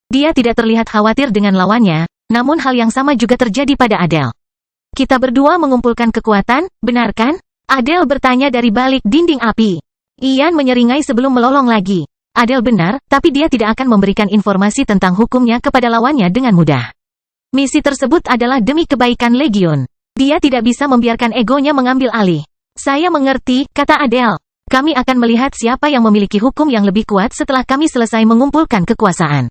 Speaker 1: Dia tidak terlihat khawatir dengan lawannya, namun hal yang sama juga terjadi pada Adele. Kita berdua mengumpulkan kekuatan, benar kan? Adele bertanya dari balik dinding api. Ian menyeringai sebelum melolong lagi. Adele benar, tapi dia tidak akan memberikan informasi tentang hukumnya kepada lawannya dengan mudah. Misi tersebut adalah demi kebaikan Legion. Dia tidak bisa membiarkan egonya mengambil alih. Saya mengerti, kata Adele. Kami akan melihat siapa yang memiliki hukum yang lebih kuat setelah kami selesai mengumpulkan kekuasaan.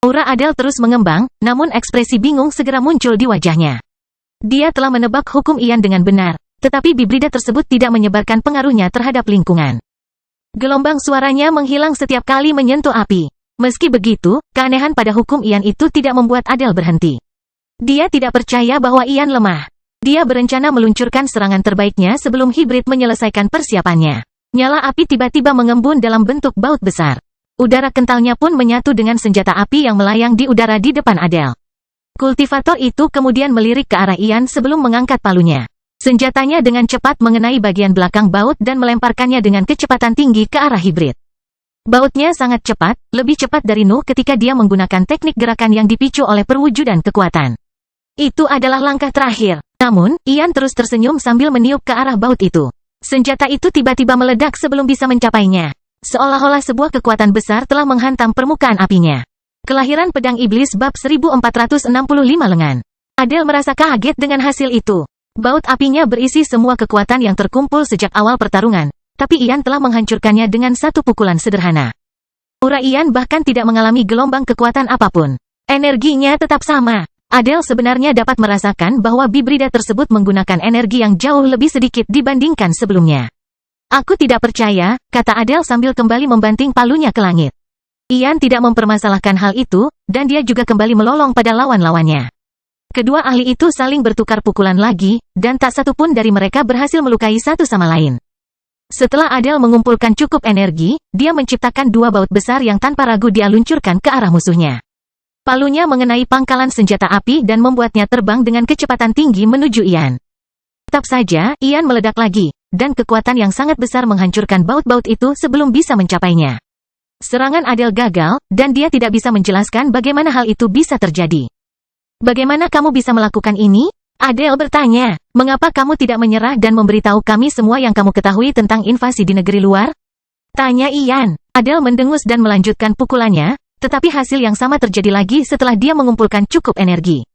Speaker 1: Aura Adele terus mengembang, namun ekspresi bingung segera muncul di wajahnya. Dia telah menebak hukum Ian dengan benar, tetapi bibrida tersebut tidak menyebarkan pengaruhnya terhadap lingkungan. Gelombang suaranya menghilang setiap kali menyentuh api. Meski begitu, keanehan pada hukum Ian itu tidak membuat Adele berhenti. Dia tidak percaya bahwa Ian lemah. Dia berencana meluncurkan serangan terbaiknya sebelum hibrid menyelesaikan persiapannya. Nyala api tiba-tiba mengembun dalam bentuk baut besar. Udara kentalnya pun menyatu dengan senjata api yang melayang di udara di depan Adele. Kultivator itu kemudian melirik ke arah Ian sebelum mengangkat palunya. Senjatanya dengan cepat mengenai bagian belakang baut dan melemparkannya dengan kecepatan tinggi ke arah hibrid. Bautnya sangat cepat, lebih cepat dari Nuh ketika dia menggunakan teknik gerakan yang dipicu oleh perwujudan kekuatan. Itu adalah langkah terakhir. Namun, Ian terus tersenyum sambil meniup ke arah baut itu. Senjata itu tiba-tiba meledak sebelum bisa mencapainya. Seolah-olah sebuah kekuatan besar telah menghantam permukaan apinya. Kelahiran Pedang Iblis bab 1465 lengan. Adele merasa kaget dengan hasil itu. Baut apinya berisi semua kekuatan yang terkumpul sejak awal pertarungan, tapi Ian telah menghancurkannya dengan satu pukulan sederhana. Aura Ian bahkan tidak mengalami gelombang kekuatan apapun. Energinya tetap sama. Adele sebenarnya dapat merasakan bahwa bibrida tersebut menggunakan energi yang jauh lebih sedikit dibandingkan sebelumnya. Aku tidak percaya, kata Adele sambil kembali membanting palunya ke langit. Ian tidak mempermasalahkan hal itu, dan dia juga kembali melolong pada lawan-lawannya. Kedua ahli itu saling bertukar pukulan lagi, dan tak satu pun dari mereka berhasil melukai satu sama lain. Setelah Adele mengumpulkan cukup energi, dia menciptakan dua baut besar yang tanpa ragu dia luncurkan ke arah musuhnya. Palunya mengenai pangkalan senjata api dan membuatnya terbang dengan kecepatan tinggi menuju Ian. Tetap saja, Ian meledak lagi, dan kekuatan yang sangat besar menghancurkan baut-baut itu sebelum bisa mencapainya. Serangan Adele gagal, dan dia tidak bisa menjelaskan bagaimana hal itu bisa terjadi. Bagaimana kamu bisa melakukan ini? Adele bertanya, mengapa kamu tidak menyerah dan memberitahu kami semua yang kamu ketahui tentang invasi di negeri luar? Tanya Ian. Adele mendengus dan melanjutkan pukulannya, tetapi hasil yang sama terjadi lagi setelah dia mengumpulkan cukup energi.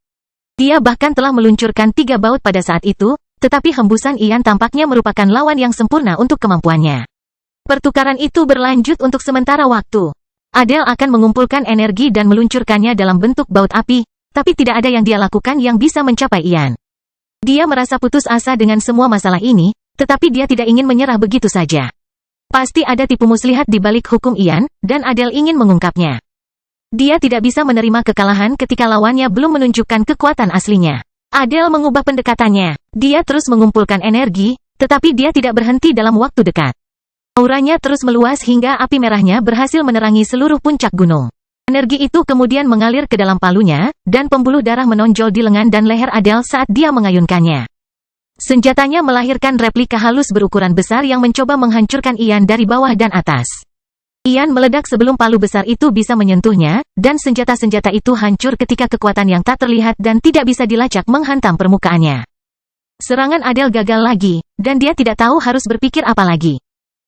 Speaker 1: Dia bahkan telah meluncurkan 3 baut pada saat itu, tetapi hembusan Ian tampaknya merupakan lawan yang sempurna untuk kemampuannya. Pertukaran itu berlanjut untuk sementara waktu. Adele akan mengumpulkan energi dan meluncurkannya dalam bentuk baut api, tapi tidak ada yang dia lakukan yang bisa mencapai Ian. Dia merasa putus asa dengan semua masalah ini, tetapi dia tidak ingin menyerah begitu saja. Pasti ada tipu muslihat di balik hukum Ian, dan Adele ingin mengungkapnya. Dia tidak bisa menerima kekalahan ketika lawannya belum menunjukkan kekuatan aslinya. Adele mengubah pendekatannya. Dia terus mengumpulkan energi, tetapi dia tidak berhenti dalam waktu dekat. Auranya terus meluas hingga api merahnya berhasil menerangi seluruh puncak gunung. Energi itu kemudian mengalir ke dalam palunya, dan pembuluh darah menonjol di lengan dan leher Adele saat dia mengayunkannya. Senjatanya melahirkan replika halus berukuran besar yang mencoba menghancurkan Ian dari bawah dan atas. Ian meledak sebelum palu besar itu bisa menyentuhnya, dan senjata-senjata itu hancur ketika kekuatan yang tak terlihat dan tidak bisa dilacak menghantam permukaannya. Serangan Adele gagal lagi, dan dia tidak tahu harus berpikir apa lagi.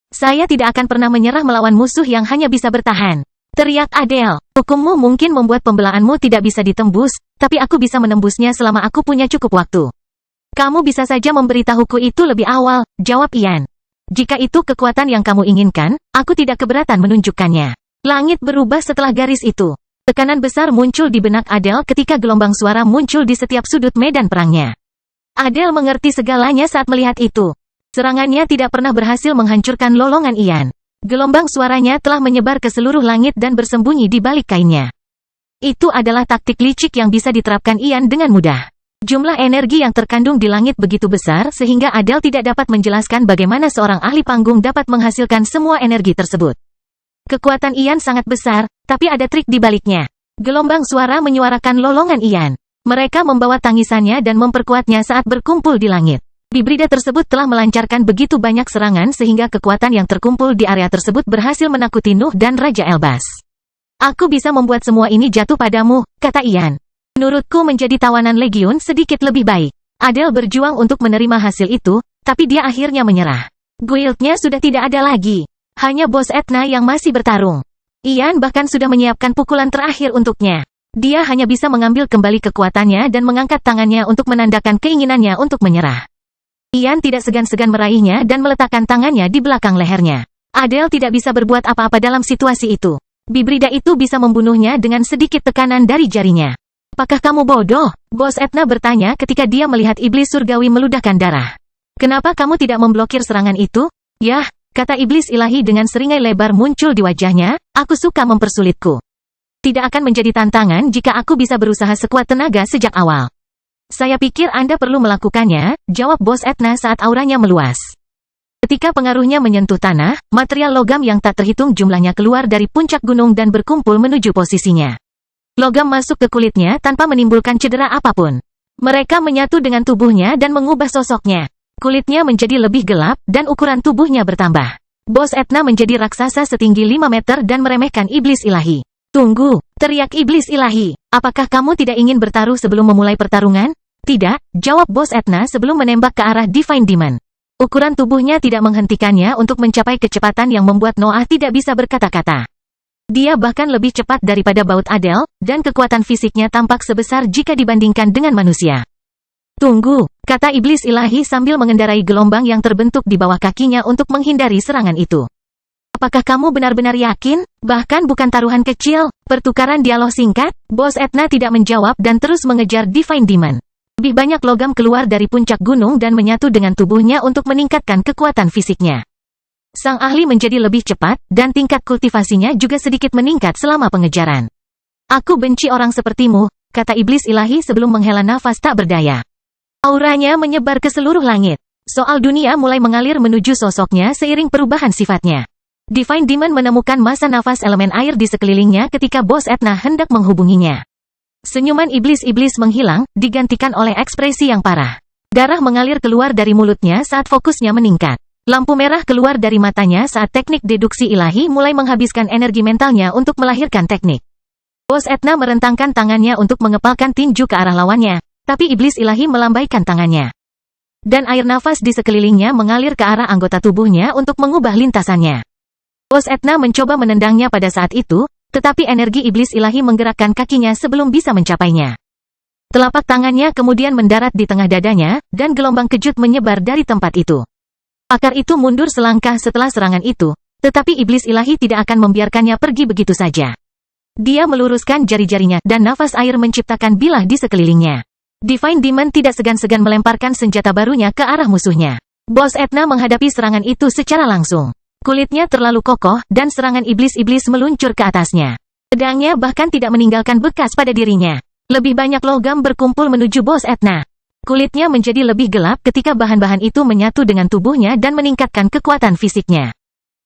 Speaker 1: Saya tidak akan pernah menyerah melawan musuh yang hanya bisa bertahan. Teriak Adele, hukummu mungkin membuat pembelaanmu tidak bisa ditembus, tapi aku bisa menembusnya selama aku punya cukup waktu. Kamu bisa saja memberitahuku itu lebih awal, jawab Ian. Jika itu kekuatan yang kamu inginkan, aku tidak keberatan menunjukkannya. Langit berubah setelah garis itu. Tekanan besar muncul di benak Adele ketika gelombang suara muncul di setiap sudut medan perangnya. Adele mengerti segalanya saat melihat itu. Serangannya tidak pernah berhasil menghancurkan lolongan Ian. Gelombang suaranya telah menyebar ke seluruh langit dan bersembunyi di balik kainnya. Itu adalah taktik licik yang bisa diterapkan Ian dengan mudah. Jumlah energi yang terkandung di langit begitu besar sehingga Adele tidak dapat menjelaskan bagaimana seorang ahli panggung dapat menghasilkan semua energi tersebut. Kekuatan Ian sangat besar, tapi ada trik di baliknya. Gelombang suara menyuarakan lolongan Ian. Mereka membawa tangisannya dan memperkuatnya saat berkumpul di langit. Hibrida tersebut telah melancarkan begitu banyak serangan sehingga kekuatan yang terkumpul di area tersebut berhasil menakuti Nuh dan Raja Elbas. Aku bisa membuat semua ini jatuh padamu, kata Ian. Menurutku menjadi tawanan legiun sedikit lebih baik. Adele berjuang untuk menerima hasil itu, tapi dia akhirnya menyerah. Guildnya sudah tidak ada lagi. Hanya bos Etna yang masih bertarung. Ian bahkan sudah menyiapkan pukulan terakhir untuknya. Dia hanya bisa mengambil kembali kekuatannya dan mengangkat tangannya untuk menandakan keinginannya untuk menyerah. Ian tidak segan-segan meraihnya dan meletakkan tangannya di belakang lehernya. Adele tidak bisa berbuat apa-apa dalam situasi itu. Hibrida itu bisa membunuhnya dengan sedikit tekanan dari jarinya. Apakah kamu bodoh? Bos Etna bertanya ketika dia melihat iblis surgawi meludahkan darah. Kenapa kamu tidak memblokir serangan itu? Yah, kata iblis ilahi dengan seringai lebar muncul di wajahnya, aku suka mempersulitku. Tidak akan menjadi tantangan jika aku bisa berusaha sekuat tenaga sejak awal. Saya pikir Anda perlu melakukannya, jawab bos Etna saat auranya meluas. Ketika pengaruhnya menyentuh tanah, material logam yang tak terhitung jumlahnya keluar dari puncak gunung dan berkumpul menuju posisinya. Logam masuk ke kulitnya tanpa menimbulkan cedera apapun. Mereka menyatu dengan tubuhnya dan mengubah sosoknya. Kulitnya menjadi lebih gelap, dan ukuran tubuhnya bertambah. Bos Etna menjadi raksasa setinggi 5 meter dan meremehkan iblis ilahi. Tunggu, teriak iblis ilahi. Apakah kamu tidak ingin bertaruh sebelum memulai pertarungan? Tidak, jawab bos Etna sebelum menembak ke arah Divine Demon. Ukuran tubuhnya tidak menghentikannya untuk mencapai kecepatan yang membuat Noah tidak bisa berkata-kata. Dia bahkan lebih cepat daripada baut Adele, dan kekuatan fisiknya tampak sebesar jika dibandingkan dengan manusia. Tunggu, kata iblis ilahi sambil mengendarai gelombang yang terbentuk di bawah kakinya untuk menghindari serangan itu. Apakah kamu benar-benar yakin? Bahkan bukan taruhan kecil, pertukaran dialog singkat, bos Etna tidak menjawab dan terus mengejar Divine Demon. Lebih banyak logam keluar dari puncak gunung dan menyatu dengan tubuhnya untuk meningkatkan kekuatan fisiknya. Sang ahli menjadi lebih cepat, dan tingkat kultivasinya juga sedikit meningkat selama pengejaran. Aku benci orang sepertimu, kata iblis ilahi sebelum menghela nafas tak berdaya. Auranya menyebar ke seluruh langit. Soal dunia mulai mengalir menuju sosoknya seiring perubahan sifatnya. Divine Demon menemukan masa nafas elemen air di sekelilingnya ketika bos Etna hendak menghubunginya. Senyuman iblis-iblis menghilang, digantikan oleh ekspresi yang parah. Darah mengalir keluar dari mulutnya saat fokusnya meningkat. Lampu merah keluar dari matanya saat teknik deduksi ilahi mulai menghabiskan energi mentalnya untuk melahirkan teknik. Bos Etna merentangkan tangannya untuk mengepalkan tinju ke arah lawannya, tapi iblis ilahi melambaikan tangannya. Dan air nafas di sekelilingnya mengalir ke arah anggota tubuhnya untuk mengubah lintasannya. Bos Etna mencoba menendangnya pada saat itu, tetapi energi iblis ilahi menggerakkan kakinya sebelum bisa mencapainya. Telapak tangannya kemudian mendarat di tengah dadanya, dan gelombang kejut menyebar dari tempat itu. Pakar itu mundur selangkah setelah serangan itu, Tetapi iblis ilahi tidak akan membiarkannya pergi begitu saja. Dia meluruskan jari-jarinya dan nafas air menciptakan bilah di sekelilingnya. Divine Demon tidak segan-segan melemparkan senjata barunya ke arah musuhnya. Bos Etna menghadapi serangan itu secara langsung. Kulitnya terlalu kokoh dan serangan iblis-iblis meluncur ke atasnya. Pedangnya bahkan tidak meninggalkan bekas pada dirinya. Lebih banyak logam berkumpul menuju Bos Etna. Kulitnya menjadi lebih gelap ketika bahan-bahan itu menyatu dengan tubuhnya dan meningkatkan kekuatan fisiknya.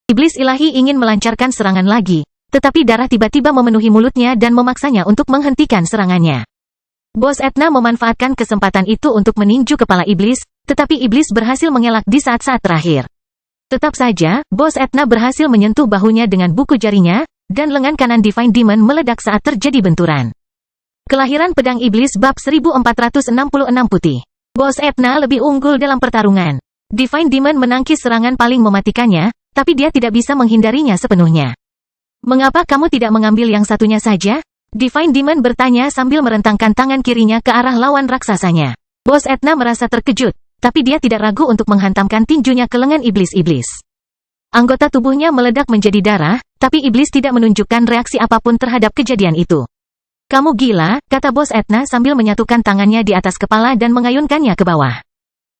Speaker 1: Iblis ilahi ingin melancarkan serangan lagi, tetapi darah tiba-tiba memenuhi mulutnya dan memaksanya untuk menghentikan serangannya. Bos Etna memanfaatkan kesempatan itu untuk meninju kepala iblis, tetapi iblis berhasil mengelak di saat-saat terakhir. Tetap saja, Bos Etna berhasil menyentuh bahunya dengan buku jarinya, dan lengan kanan Divine Demon meledak saat terjadi benturan. Kelahiran Pedang Iblis bab 1466 putih. Bos Etna lebih unggul dalam pertarungan. Divine Demon menangkis serangan paling mematikannya, tapi dia tidak bisa menghindarinya sepenuhnya. Mengapa kamu tidak mengambil yang satunya saja? Divine Demon bertanya sambil merentangkan tangan kirinya ke arah lawan raksasanya. Bos Etna merasa terkejut, tapi dia tidak ragu untuk menghantamkan tinjunya ke lengan iblis-iblis. Anggota tubuhnya meledak menjadi darah, tapi iblis tidak menunjukkan reaksi apapun terhadap kejadian itu. Kamu gila, kata Bos Etna sambil menyatukan tangannya di atas kepala dan mengayunkannya ke bawah.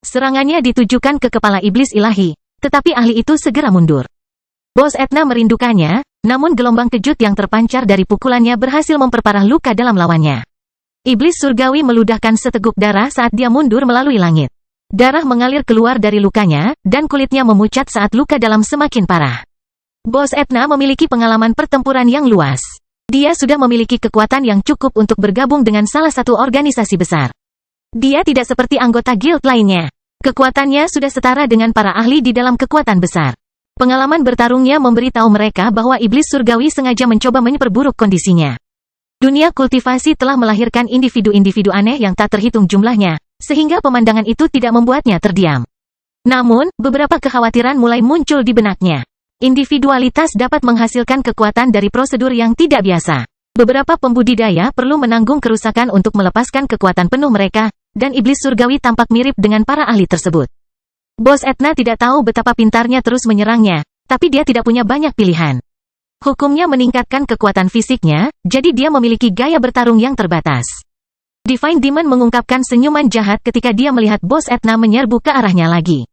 Speaker 1: Serangannya ditujukan ke kepala iblis ilahi, tetapi ahli itu segera mundur. Bos Etna merindukannya, namun gelombang kejut yang terpancar dari pukulannya berhasil memperparah luka dalam lawannya. Iblis surgawi meludahkan seteguk darah saat dia mundur melalui langit. Darah mengalir keluar dari lukanya, dan kulitnya memucat saat luka dalam semakin parah. Bos Etna memiliki pengalaman pertempuran yang luas. Dia sudah memiliki kekuatan yang cukup untuk bergabung dengan salah satu organisasi besar. Dia tidak seperti anggota guild lainnya. Kekuatannya sudah setara dengan para ahli di dalam kekuatan besar. Pengalaman bertarungnya memberitahu mereka bahwa iblis surgawi sengaja mencoba memperburuk kondisinya. Dunia kultivasi telah melahirkan individu-individu aneh yang tak terhitung jumlahnya, sehingga pemandangan itu tidak membuatnya terdiam. Namun, beberapa kekhawatiran mulai muncul di benaknya. Individualitas dapat menghasilkan kekuatan dari prosedur yang tidak biasa. Beberapa pembudidaya perlu menanggung kerusakan untuk melepaskan kekuatan penuh mereka, dan iblis surgawi tampak mirip dengan para ahli tersebut. Bos Etna tidak tahu betapa pintarnya terus menyerangnya, tapi dia tidak punya banyak pilihan. Hukumnya meningkatkan kekuatan fisiknya, jadi dia memiliki gaya bertarung yang terbatas. Divine Demon mengungkapkan senyuman jahat ketika dia melihat Bos Etna menyerbu ke arahnya lagi.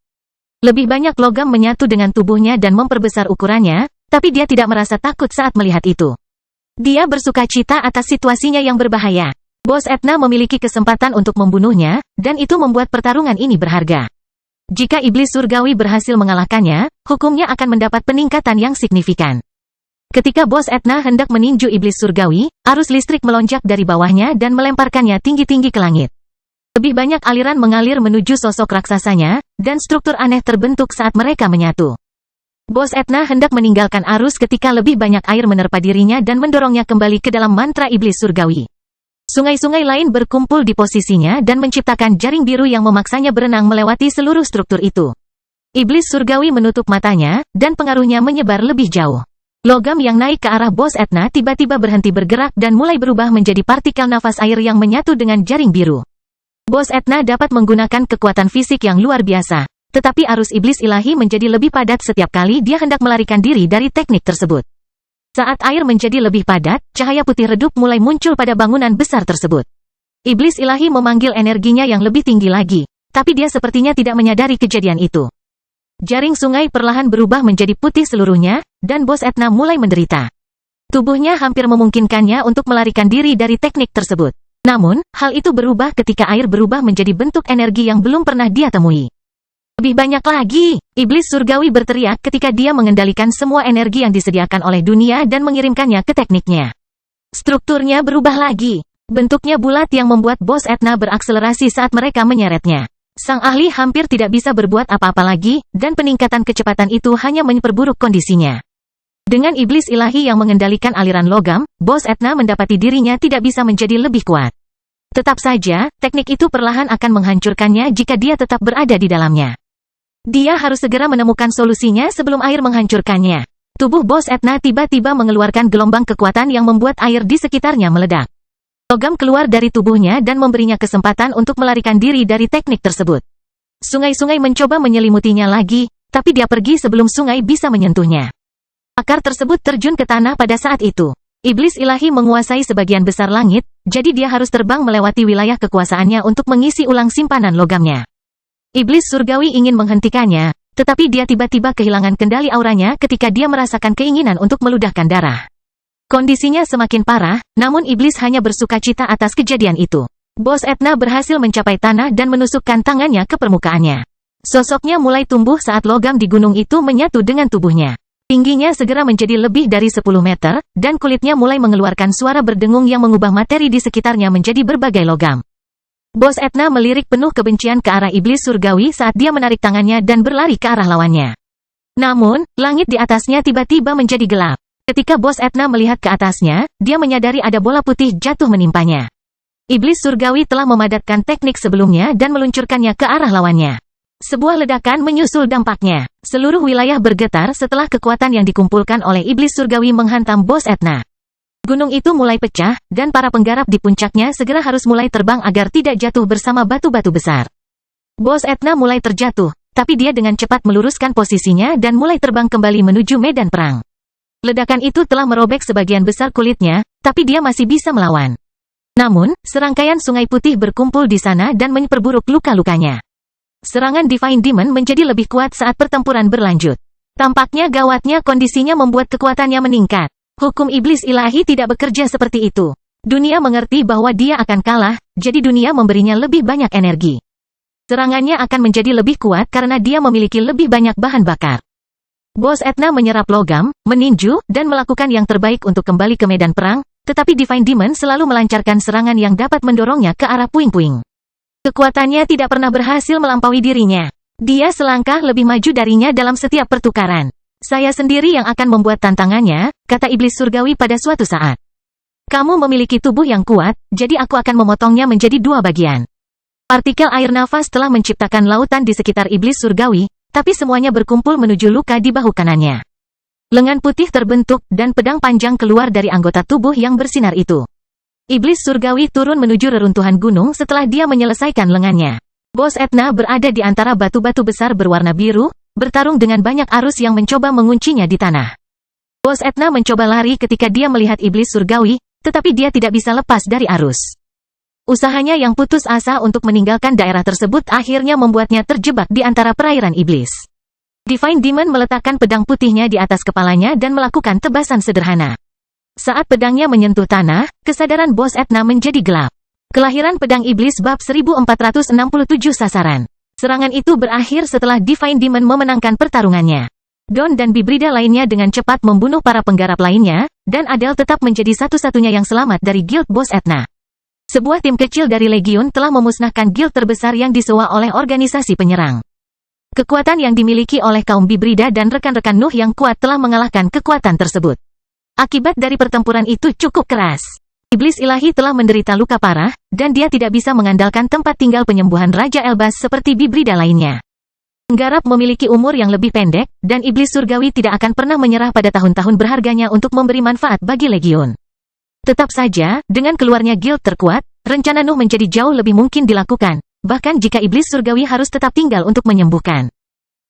Speaker 1: Lebih banyak logam menyatu dengan tubuhnya dan memperbesar ukurannya, tapi dia tidak merasa takut saat melihat itu. Dia bersukacita atas situasinya yang berbahaya. Bos Etna memiliki kesempatan untuk membunuhnya, dan itu membuat pertarungan ini berharga. Jika iblis surgawi berhasil mengalahkannya, hukumnya akan mendapat peningkatan yang signifikan. Ketika Bos Etna hendak meninju iblis surgawi, arus listrik melonjak dari bawahnya dan melemparkannya tinggi-tinggi ke langit. Lebih banyak aliran mengalir menuju sosok raksasanya, dan struktur aneh terbentuk saat mereka menyatu. Bos Etna hendak meninggalkan arus ketika lebih banyak air menerpa dirinya dan mendorongnya kembali ke dalam mantra iblis surgawi. Sungai-sungai lain berkumpul di posisinya dan menciptakan jaring biru yang memaksanya berenang melewati seluruh struktur itu. Iblis surgawi menutup matanya, dan pengaruhnya menyebar lebih jauh. Logam yang naik ke arah Bos Etna tiba-tiba berhenti bergerak dan mulai berubah menjadi partikel nafas air yang menyatu dengan jaring biru. Bos Etna dapat menggunakan kekuatan fisik yang luar biasa, tetapi arus iblis ilahi menjadi lebih padat setiap kali dia hendak melarikan diri dari teknik tersebut. Saat air menjadi lebih padat, cahaya putih redup mulai muncul pada bangunan besar tersebut. Iblis ilahi memanggil energinya yang lebih tinggi lagi, tapi dia sepertinya tidak menyadari kejadian itu. Jaring sungai perlahan berubah menjadi putih seluruhnya, dan Bos Etna mulai menderita. Tubuhnya hampir memungkinkannya untuk melarikan diri dari teknik tersebut. Namun, hal itu berubah ketika air berubah menjadi bentuk energi yang belum pernah dia temui. Lebih banyak lagi, iblis surgawi berteriak ketika dia mengendalikan semua energi yang disediakan oleh dunia dan mengirimkannya ke tekniknya. Strukturnya berubah lagi. Bentuknya bulat yang membuat Bos Etna berakselerasi saat mereka menyeretnya. Sang ahli hampir tidak bisa berbuat apa-apa lagi, dan peningkatan kecepatan itu hanya memperburuk kondisinya. Dengan iblis ilahi yang mengendalikan aliran logam, Bos Etna mendapati dirinya tidak bisa menjadi lebih kuat. Tetap saja, teknik itu perlahan akan menghancurkannya jika dia tetap berada di dalamnya. Dia harus segera menemukan solusinya sebelum air menghancurkannya. Tubuh Bos Etna tiba-tiba mengeluarkan gelombang kekuatan yang membuat air di sekitarnya meledak. Logam keluar dari tubuhnya dan memberinya kesempatan untuk melarikan diri dari teknik tersebut. Sungai-sungai mencoba menyelimutinya lagi, tapi dia pergi sebelum sungai bisa menyentuhnya. Akar tersebut terjun ke tanah pada saat itu. Iblis ilahi menguasai sebagian besar langit, jadi dia harus terbang melewati wilayah kekuasaannya untuk mengisi ulang simpanan logamnya. Iblis surgawi ingin menghentikannya, tetapi dia tiba-tiba kehilangan kendali auranya ketika dia merasakan keinginan untuk meludahkan darah. Kondisinya semakin parah, namun iblis hanya bersukacita atas kejadian itu. Bos Etna berhasil mencapai tanah dan menusukkan tangannya ke permukaannya. Sosoknya mulai tumbuh saat logam di gunung itu menyatu dengan tubuhnya. Tingginya segera menjadi lebih dari 10 meter, dan kulitnya mulai mengeluarkan suara berdengung yang mengubah materi di sekitarnya menjadi berbagai logam. Bos Etna melirik penuh kebencian ke arah iblis surgawi saat dia menarik tangannya dan berlari ke arah lawannya. Namun, langit di atasnya tiba-tiba menjadi gelap. Ketika Bos Etna melihat ke atasnya, dia menyadari ada bola putih jatuh menimpanya. Iblis surgawi telah memadatkan teknik sebelumnya dan meluncurkannya ke arah lawannya. Sebuah ledakan menyusul dampaknya. Seluruh wilayah bergetar setelah kekuatan yang dikumpulkan oleh iblis surgawi menghantam Bos Etna. Gunung itu mulai pecah, dan para penggarap di puncaknya segera harus mulai terbang agar tidak jatuh bersama batu-batu besar. Bos Etna mulai terjatuh, tapi dia dengan cepat meluruskan posisinya dan mulai terbang kembali menuju medan perang. Ledakan itu telah merobek sebagian besar kulitnya, tapi dia masih bisa melawan. Namun, serangkaian sungai putih berkumpul di sana dan memperburuk luka-lukanya. Serangan Divine Demon menjadi lebih kuat saat pertempuran berlanjut. Tampaknya gawatnya kondisinya membuat kekuatannya meningkat. Hukum iblis ilahi tidak bekerja seperti itu. Dunia mengerti bahwa dia akan kalah, jadi dunia memberinya lebih banyak energi. Serangannya akan menjadi lebih kuat karena dia memiliki lebih banyak bahan bakar. Bos Etna menyerap logam, meninju, dan melakukan yang terbaik untuk kembali ke medan perang, tetapi Divine Demon selalu melancarkan serangan yang dapat mendorongnya ke arah puing-puing. Kekuatannya tidak pernah berhasil melampaui dirinya. Dia selangkah lebih maju darinya dalam setiap pertukaran. Saya sendiri yang akan membuat tantangannya, kata iblis surgawi pada suatu saat. Kamu memiliki tubuh yang kuat, jadi aku akan memotongnya menjadi 2 bagian. Partikel air nafas telah menciptakan lautan di sekitar iblis surgawi, tapi semuanya berkumpul menuju luka di bahu kanannya. Lengan putih terbentuk, dan pedang panjang keluar dari anggota tubuh yang bersinar itu. Iblis surgawi turun menuju reruntuhan gunung setelah dia menyelesaikan lengannya. Bos Etna berada di antara batu-batu besar berwarna biru, bertarung dengan banyak arus yang mencoba menguncinya di tanah. Bos Etna mencoba lari ketika dia melihat iblis surgawi, tetapi dia tidak bisa lepas dari arus. Usahanya yang putus asa untuk meninggalkan daerah tersebut akhirnya membuatnya terjebak di antara perairan iblis. Divine Demon meletakkan pedang putihnya di atas kepalanya dan melakukan tebasan sederhana. Saat pedangnya menyentuh tanah, kesadaran Bos Etna menjadi gelap. Kelahiran pedang iblis bab 1467 sasaran. Serangan itu berakhir setelah Divine Demon memenangkan pertarungannya. Don dan Bibrida lainnya dengan cepat membunuh para penggarap lainnya, dan Adele tetap menjadi satu-satunya yang selamat dari Guild Bos Etna. Sebuah tim kecil dari Legiun telah memusnahkan guild terbesar yang disewa oleh organisasi penyerang. Kekuatan yang dimiliki oleh kaum Bibrida dan rekan-rekan Nuh yang kuat telah mengalahkan kekuatan tersebut. Akibat dari pertempuran itu cukup keras. Iblis ilahi telah menderita luka parah, dan dia tidak bisa mengandalkan tempat tinggal penyembuhan Raja Elbas seperti Bibrida lainnya. Penggarap memiliki umur yang lebih pendek, dan iblis surgawi tidak akan pernah menyerah pada tahun-tahun berharganya untuk memberi manfaat bagi Legiun. Tetap saja, dengan keluarnya guild terkuat, rencana Nuh menjadi jauh lebih mungkin dilakukan, bahkan jika iblis surgawi harus tetap tinggal untuk menyembuhkan.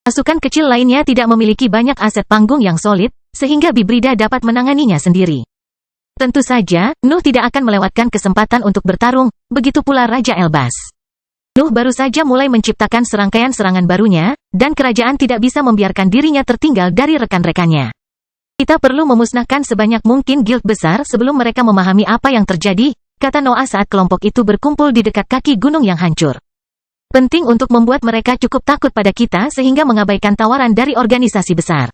Speaker 1: Pasukan kecil lainnya tidak memiliki banyak aset panggung yang solid, sehingga Bibrida dapat menanganinya sendiri. Tentu saja, Nuh tidak akan melewatkan kesempatan untuk bertarung, begitu pula Raja Elbas. Nuh baru saja mulai menciptakan serangkaian serangan barunya, dan kerajaan tidak bisa membiarkan dirinya tertinggal dari rekan-rekannya. Kita perlu memusnahkan sebanyak mungkin guild besar sebelum mereka memahami apa yang terjadi, kata Noah saat kelompok itu berkumpul di dekat kaki gunung yang hancur. Penting untuk membuat mereka cukup takut pada kita sehingga mengabaikan tawaran dari organisasi besar.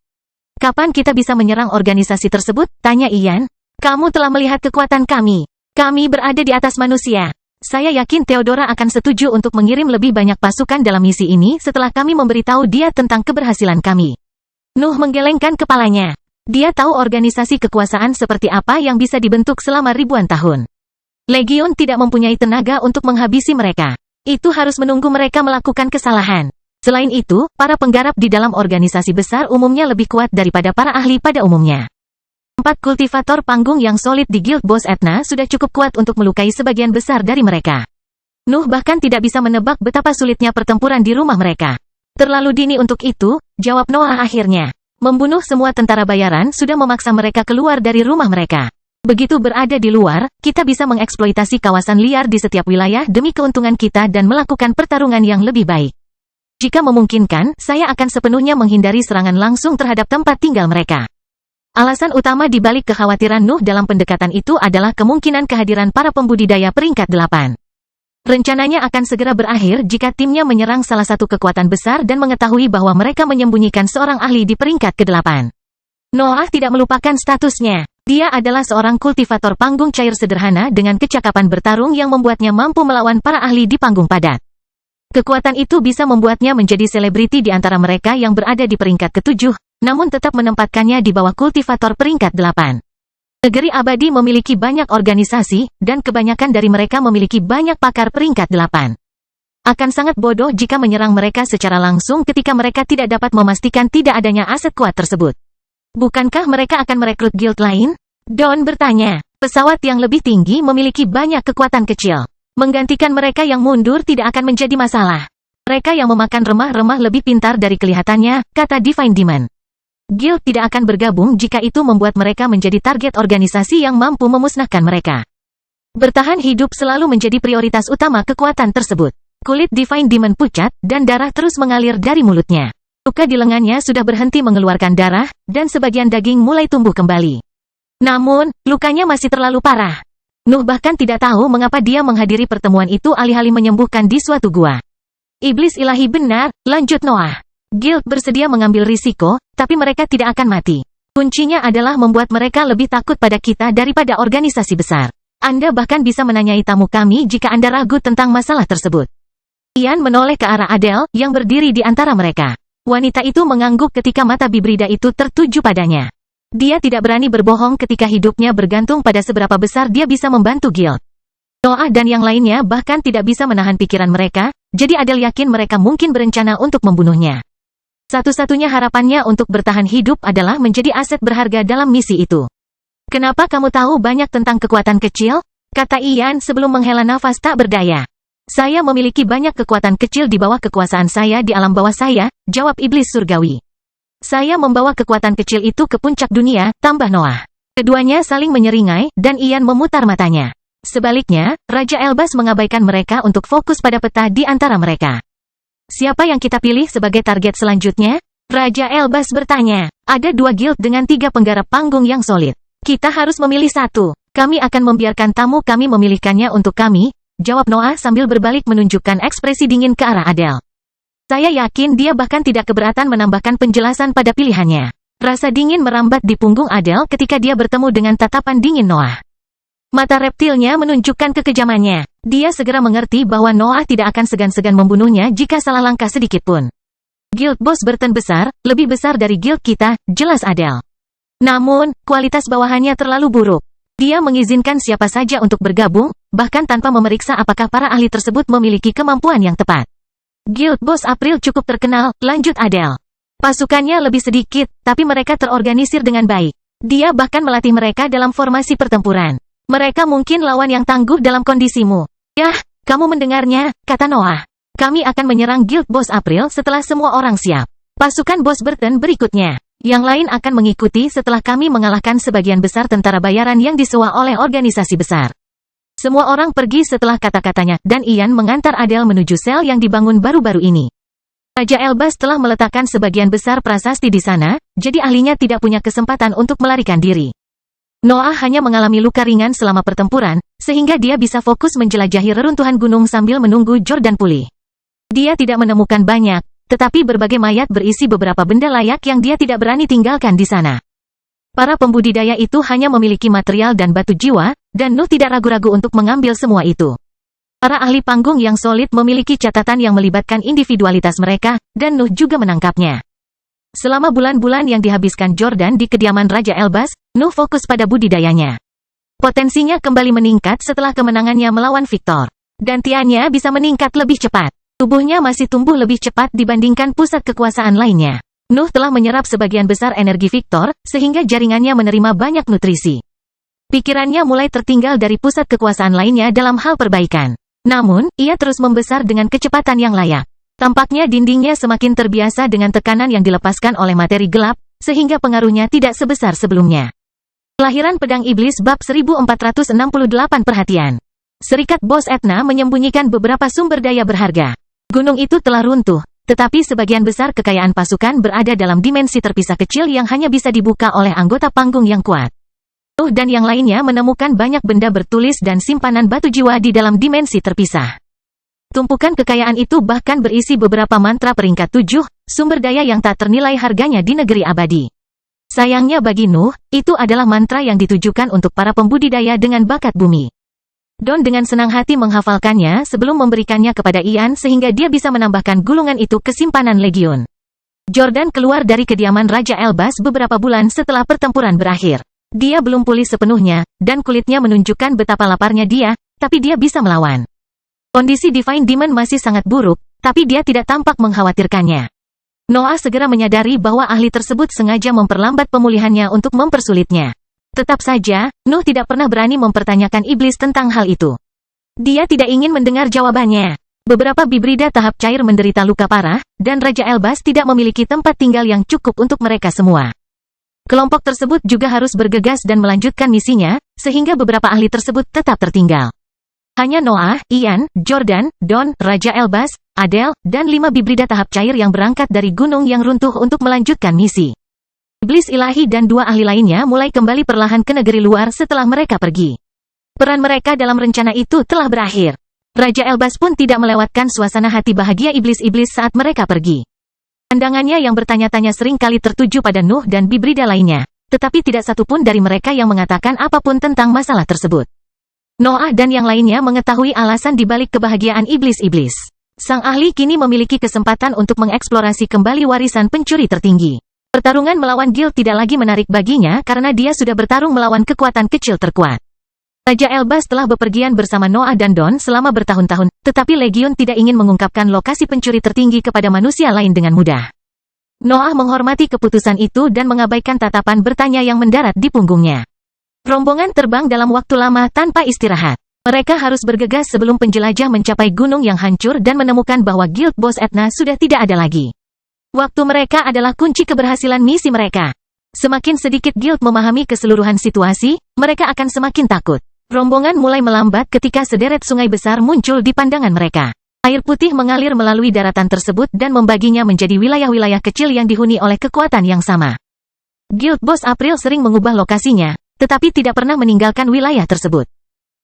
Speaker 1: Kapan kita bisa menyerang organisasi tersebut? Tanya Ian. Kamu telah melihat kekuatan kami. Kami berada di atas manusia. Saya yakin Theodora akan setuju untuk mengirim lebih banyak pasukan dalam misi ini setelah kami memberitahu dia tentang keberhasilan kami. Nuh menggelengkan kepalanya. Dia tahu organisasi kekuasaan seperti apa yang bisa dibentuk selama ribuan tahun. Legiun tidak mempunyai tenaga untuk menghabisi mereka. Itu harus menunggu mereka melakukan kesalahan. Selain itu, para penggarap di dalam organisasi besar umumnya lebih kuat daripada para ahli pada umumnya. 4 kultivator panggung yang solid di Guild Bos Etna sudah cukup kuat untuk melukai sebagian besar dari mereka. Nuh bahkan tidak bisa menebak betapa sulitnya pertempuran di rumah mereka. Terlalu dini untuk itu, jawab Noah akhirnya. Membunuh semua tentara bayaran sudah memaksa mereka keluar dari rumah mereka. Begitu berada di luar, kita bisa mengeksploitasi kawasan liar di setiap wilayah demi keuntungan kita dan melakukan pertarungan yang lebih baik. Jika memungkinkan, saya akan sepenuhnya menghindari serangan langsung terhadap tempat tinggal mereka. Alasan utama di balik kekhawatiran Nuh dalam pendekatan itu adalah kemungkinan kehadiran para pembudidaya peringkat 8. Rencananya akan segera berakhir jika timnya menyerang salah satu kekuatan besar dan mengetahui bahwa mereka menyembunyikan seorang ahli di peringkat ke-8. Noah tidak melupakan statusnya. Dia adalah seorang kultivator panggung cair sederhana dengan kecakapan bertarung yang membuatnya mampu melawan para ahli di panggung padat. Kekuatan itu bisa membuatnya menjadi selebriti di antara mereka yang berada di peringkat ke-7, namun tetap menempatkannya di bawah kultivator peringkat 8. Negeri Abadi memiliki banyak organisasi, dan kebanyakan dari mereka memiliki banyak pakar peringkat 8. Akan sangat bodoh jika menyerang mereka secara langsung ketika mereka tidak dapat memastikan tidak adanya aset kuat tersebut. Bukankah mereka akan merekrut guild lain? Don bertanya. Pesawat yang lebih tinggi memiliki banyak kekuatan kecil. Menggantikan mereka yang mundur tidak akan menjadi masalah. Mereka yang memakan remah-remah lebih pintar dari kelihatannya, kata Divine Demon. Guild tidak akan bergabung jika itu membuat mereka menjadi target organisasi yang mampu memusnahkan mereka. Bertahan hidup selalu menjadi prioritas utama kekuatan tersebut. Kulit Divine Demon pucat, dan darah terus mengalir dari mulutnya. Luka di lengannya sudah berhenti mengeluarkan darah, dan sebagian daging mulai tumbuh kembali. Namun, lukanya masih terlalu parah. Nuh bahkan tidak tahu mengapa dia menghadiri pertemuan itu alih-alih menyembuhkan di suatu gua. Iblis ilahi benar, lanjut Noah. Guild bersedia mengambil risiko, tapi mereka tidak akan mati. Kuncinya adalah membuat mereka lebih takut pada kita daripada organisasi besar. Anda bahkan bisa menanyai tamu kami jika Anda ragu tentang masalah tersebut. Ian menoleh ke arah Adele, yang berdiri di antara mereka. Wanita itu mengangguk ketika mata Bibrida itu tertuju padanya. Dia tidak berani berbohong ketika hidupnya bergantung pada seberapa besar dia bisa membantu guild. Noah dan yang lainnya bahkan tidak bisa menahan pikiran mereka, jadi Adele yakin mereka mungkin berencana untuk membunuhnya. Satu-satunya harapannya untuk bertahan hidup adalah menjadi aset berharga dalam misi itu. Kenapa kamu tahu banyak tentang kekuatan kecil? Kata Ian sebelum menghela nafas tak berdaya. Saya memiliki banyak kekuatan kecil di bawah kekuasaan saya di alam bawah saya, jawab iblis surgawi. Saya membawa kekuatan kecil itu ke puncak dunia, tambah Noah. Keduanya saling menyeringai, dan Ian memutar matanya. Sebaliknya, Raja Elbas mengabaikan mereka untuk fokus pada peta di antara mereka. Siapa yang kita pilih sebagai target selanjutnya? Raja Elbas bertanya. Ada 2 guild dengan 3 penggarap panggung yang solid. Kita harus memilih satu. Kami akan membiarkan tamu kami memilihkannya untuk kami, jawab Noah sambil berbalik menunjukkan ekspresi dingin ke arah Adele. Saya yakin dia bahkan tidak keberatan menambahkan penjelasan pada pilihannya. Rasa dingin merambat di punggung Adele ketika dia bertemu dengan tatapan dingin Noah. Mata reptilnya menunjukkan kekejamannya. Dia segera mengerti bahwa Noah tidak akan segan-segan membunuhnya jika salah langkah sedikit pun. Guild Boss Burton besar, lebih besar dari guild kita, jelas Adele. Namun, kualitas bawahannya terlalu buruk. Dia mengizinkan siapa saja untuk bergabung, bahkan tanpa memeriksa apakah para ahli tersebut memiliki kemampuan yang tepat. Guild Boss April cukup terkenal, lanjut Adele. Pasukannya lebih sedikit, tapi mereka terorganisir dengan baik. Dia bahkan melatih mereka dalam formasi pertempuran. Mereka mungkin lawan yang tangguh dalam kondisimu. Yah, kamu mendengarnya, kata Noah. Kami akan menyerang Guild Boss April setelah semua orang siap. Pasukan Boss Burton berikutnya. Yang lain akan mengikuti setelah kami mengalahkan sebagian besar tentara bayaran yang disewa oleh organisasi besar. Semua orang pergi setelah kata-katanya, dan Ian mengantar Adele menuju sel yang dibangun baru-baru ini. Raja Elbas telah meletakkan sebagian besar prasasti di sana, jadi ahlinya tidak punya kesempatan untuk melarikan diri. Noah hanya mengalami luka ringan selama pertempuran, sehingga dia bisa fokus menjelajahi reruntuhan gunung sambil menunggu Jordan pulih. Dia tidak menemukan banyak, tetapi berbagai mayat berisi beberapa benda layak yang dia tidak berani tinggalkan di sana. Para pembudidaya itu hanya memiliki material dan batu jiwa, dan Nuh tidak ragu-ragu untuk mengambil semua itu. Para ahli panggung yang solid memiliki catatan yang melibatkan individualitas mereka, dan Nuh juga menangkapnya. Selama bulan-bulan yang dihabiskan Jordan di kediaman Raja Elbas, Nuh fokus pada budidayanya. Potensinya kembali meningkat setelah kemenangannya melawan Victor. Dan tiannya bisa meningkat lebih cepat. Tubuhnya masih tumbuh lebih cepat dibandingkan pusat kekuasaan lainnya. Nuh telah menyerap sebagian besar energi Victor, sehingga jaringannya menerima banyak nutrisi. Pikirannya mulai tertinggal dari pusat kekuasaan lainnya dalam hal perbaikan. Namun, ia terus membesar dengan kecepatan yang layak. Tampaknya dindingnya semakin terbiasa dengan tekanan yang dilepaskan oleh materi gelap, sehingga pengaruhnya tidak sebesar sebelumnya. Kelahiran Pedang Iblis bab 1468 perhatian. Serikat Bos Etna menyembunyikan beberapa sumber daya berharga. Gunung itu telah runtuh, tetapi sebagian besar kekayaan pasukan berada dalam dimensi terpisah kecil yang hanya bisa dibuka oleh anggota panggung yang kuat. Nuh dan yang lainnya menemukan banyak benda bertulis dan simpanan batu jiwa di dalam dimensi terpisah. Tumpukan kekayaan itu bahkan berisi beberapa mantra peringkat 7, sumber daya yang tak ternilai harganya di negeri abadi. Sayangnya bagi Nuh, itu adalah mantra yang ditujukan untuk para pembudidaya dengan bakat bumi. Don dengan senang hati menghafalkannya sebelum memberikannya kepada Ian sehingga dia bisa menambahkan gulungan itu ke simpanan legiun. Jordan keluar dari kediaman Raja Elbas beberapa bulan setelah pertempuran berakhir. Dia belum pulih sepenuhnya, dan kulitnya menunjukkan betapa laparnya dia, tapi dia bisa melawan. Kondisi Divine Demon masih sangat buruk, tapi dia tidak tampak mengkhawatirkannya. Noah segera menyadari bahwa ahli tersebut sengaja memperlambat pemulihannya untuk mempersulitnya. Tetap saja, Nuh tidak pernah berani mempertanyakan iblis tentang hal itu. Dia tidak ingin mendengar jawabannya. Beberapa bibrida tahap cair menderita luka parah, dan Raja Elbas tidak memiliki tempat tinggal yang cukup untuk mereka semua. Kelompok tersebut juga harus bergegas dan melanjutkan misinya, sehingga beberapa ahli tersebut tetap tertinggal. Hanya Noah, Ian, Jordan, Don, Raja Elbas, Adele, dan 5 bibrida tahap cair yang berangkat dari gunung yang runtuh untuk melanjutkan misi. Iblis ilahi dan 2 ahli lainnya mulai kembali perlahan ke negeri luar setelah mereka pergi. Peran mereka dalam rencana itu telah berakhir. Raja Elbas pun tidak melewatkan suasana hati bahagia iblis-iblis saat mereka pergi. Pandangannya yang bertanya-tanya sering kali tertuju pada Nuh dan bibrida lainnya, tetapi tidak satu pun dari mereka yang mengatakan apapun tentang masalah tersebut. Noah dan yang lainnya mengetahui alasan dibalik kebahagiaan iblis-iblis. Sang ahli kini memiliki kesempatan untuk mengeksplorasi kembali warisan pencuri tertinggi. Pertarungan melawan Guild tidak lagi menarik baginya karena dia sudah bertarung melawan kekuatan kecil terkuat. Raja Elbas telah bepergian bersama Noah dan Don selama bertahun-tahun, tetapi Legiun tidak ingin mengungkapkan lokasi pencuri tertinggi kepada manusia lain dengan mudah. Noah menghormati keputusan itu dan mengabaikan tatapan bertanya yang mendarat di punggungnya. Rombongan terbang dalam waktu lama tanpa istirahat. Mereka harus bergegas sebelum penjelajah mencapai gunung yang hancur dan menemukan bahwa Guild Bos Etna sudah tidak ada lagi. Waktu mereka adalah kunci keberhasilan misi mereka. Semakin sedikit Guild memahami keseluruhan situasi, mereka akan semakin takut. Rombongan mulai melambat ketika sederet sungai besar muncul di pandangan mereka. Air putih mengalir melalui daratan tersebut dan membaginya menjadi wilayah-wilayah kecil yang dihuni oleh kekuatan yang sama. Guild Bos April sering mengubah lokasinya, tetapi tidak pernah meninggalkan wilayah tersebut.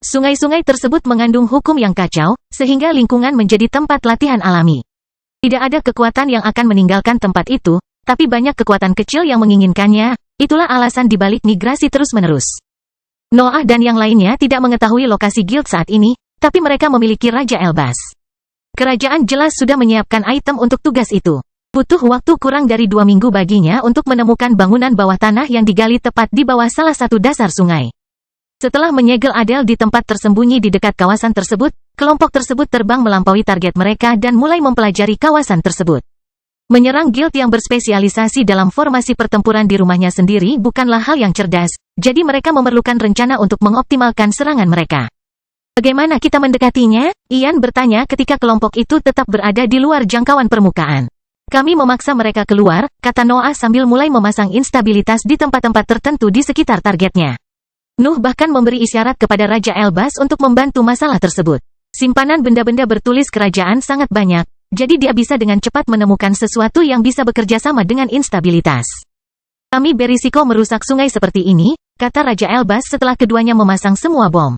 Speaker 1: Sungai-sungai tersebut mengandung hukum yang kacau, sehingga lingkungan menjadi tempat latihan alami. Tidak ada kekuatan yang akan meninggalkan tempat itu, tapi banyak kekuatan kecil yang menginginkannya. Itulah alasan dibalik migrasi terus-menerus. Noah dan yang lainnya tidak mengetahui lokasi guild saat ini, tapi mereka memiliki Raja Elbas. Kerajaan jelas sudah menyiapkan item untuk tugas itu. Butuh waktu kurang dari 2 minggu baginya untuk menemukan bangunan bawah tanah yang digali tepat di bawah salah satu dasar sungai. Setelah menyegel Adele di tempat tersembunyi di dekat kawasan tersebut, kelompok tersebut terbang melampaui target mereka dan mulai mempelajari kawasan tersebut. Menyerang guild yang berspesialisasi dalam formasi pertempuran di rumahnya sendiri bukanlah hal yang cerdas, jadi mereka memerlukan rencana untuk mengoptimalkan serangan mereka. Bagaimana kita mendekatinya? Ian bertanya ketika kelompok itu tetap berada di luar jangkauan permukaan. Kami memaksa mereka keluar, kata Noah sambil mulai memasang instabilitas di tempat-tempat tertentu di sekitar targetnya. Nuh bahkan memberi isyarat kepada Raja Elbas untuk membantu masalah tersebut. Simpanan benda-benda bertulis kerajaan sangat banyak, jadi dia bisa dengan cepat menemukan sesuatu yang bisa bekerja sama dengan instabilitas. Kami berisiko merusak sungai seperti ini, kata Raja Elbas setelah keduanya memasang semua bom.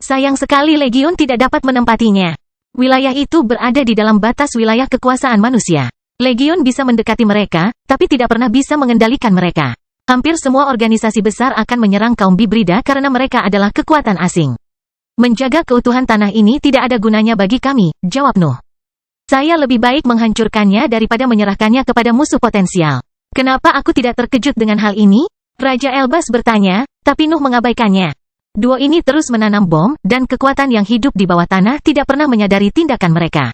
Speaker 1: Sayang sekali Legiun tidak dapat menempatinya. Wilayah itu berada di dalam batas wilayah kekuasaan manusia. Legiun bisa mendekati mereka, tapi tidak pernah bisa mengendalikan mereka. Hampir semua organisasi besar akan menyerang kaum bibrida karena mereka adalah kekuatan asing. Menjaga keutuhan tanah ini tidak ada gunanya bagi kami, jawab Nuh. Saya lebih baik menghancurkannya daripada menyerahkannya kepada musuh potensial. Kenapa aku tidak terkejut dengan hal ini? Raja Elbas bertanya, tapi Nuh mengabaikannya. Duo ini terus menanam bom, dan kekuatan yang hidup di bawah tanah tidak pernah menyadari tindakan mereka.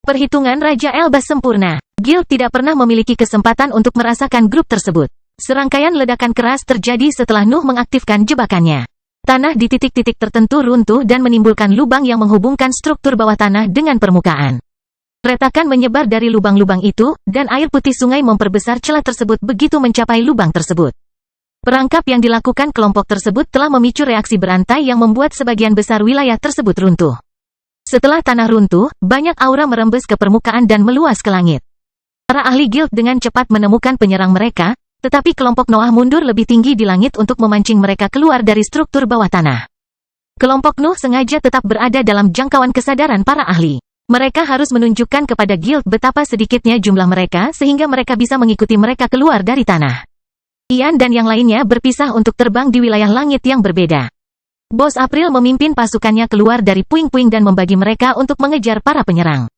Speaker 1: Perhitungan Raja Elbas sempurna. Guild tidak pernah memiliki kesempatan untuk merasakan grup tersebut. Serangkaian ledakan keras terjadi setelah Nuh mengaktifkan jebakannya. Tanah di titik-titik tertentu runtuh dan menimbulkan lubang yang menghubungkan struktur bawah tanah dengan permukaan. Retakan menyebar dari lubang-lubang itu, dan air putih sungai memperbesar celah tersebut begitu mencapai lubang tersebut. Perangkap yang dilakukan kelompok tersebut telah memicu reaksi berantai yang membuat sebagian besar wilayah tersebut runtuh. Setelah tanah runtuh, banyak aura merembes ke permukaan dan meluas ke langit. Para ahli guild dengan cepat menemukan penyerang mereka, tetapi kelompok Noah mundur lebih tinggi di langit untuk memancing mereka keluar dari struktur bawah tanah. Kelompok Nuh sengaja tetap berada dalam jangkauan kesadaran para ahli. Mereka harus menunjukkan kepada guild betapa sedikitnya jumlah mereka sehingga mereka bisa mengikuti mereka keluar dari tanah. Ian dan yang lainnya berpisah untuk terbang di wilayah langit yang berbeda. Bos April memimpin pasukannya keluar dari puing-puing dan membagi mereka untuk mengejar para penyerang.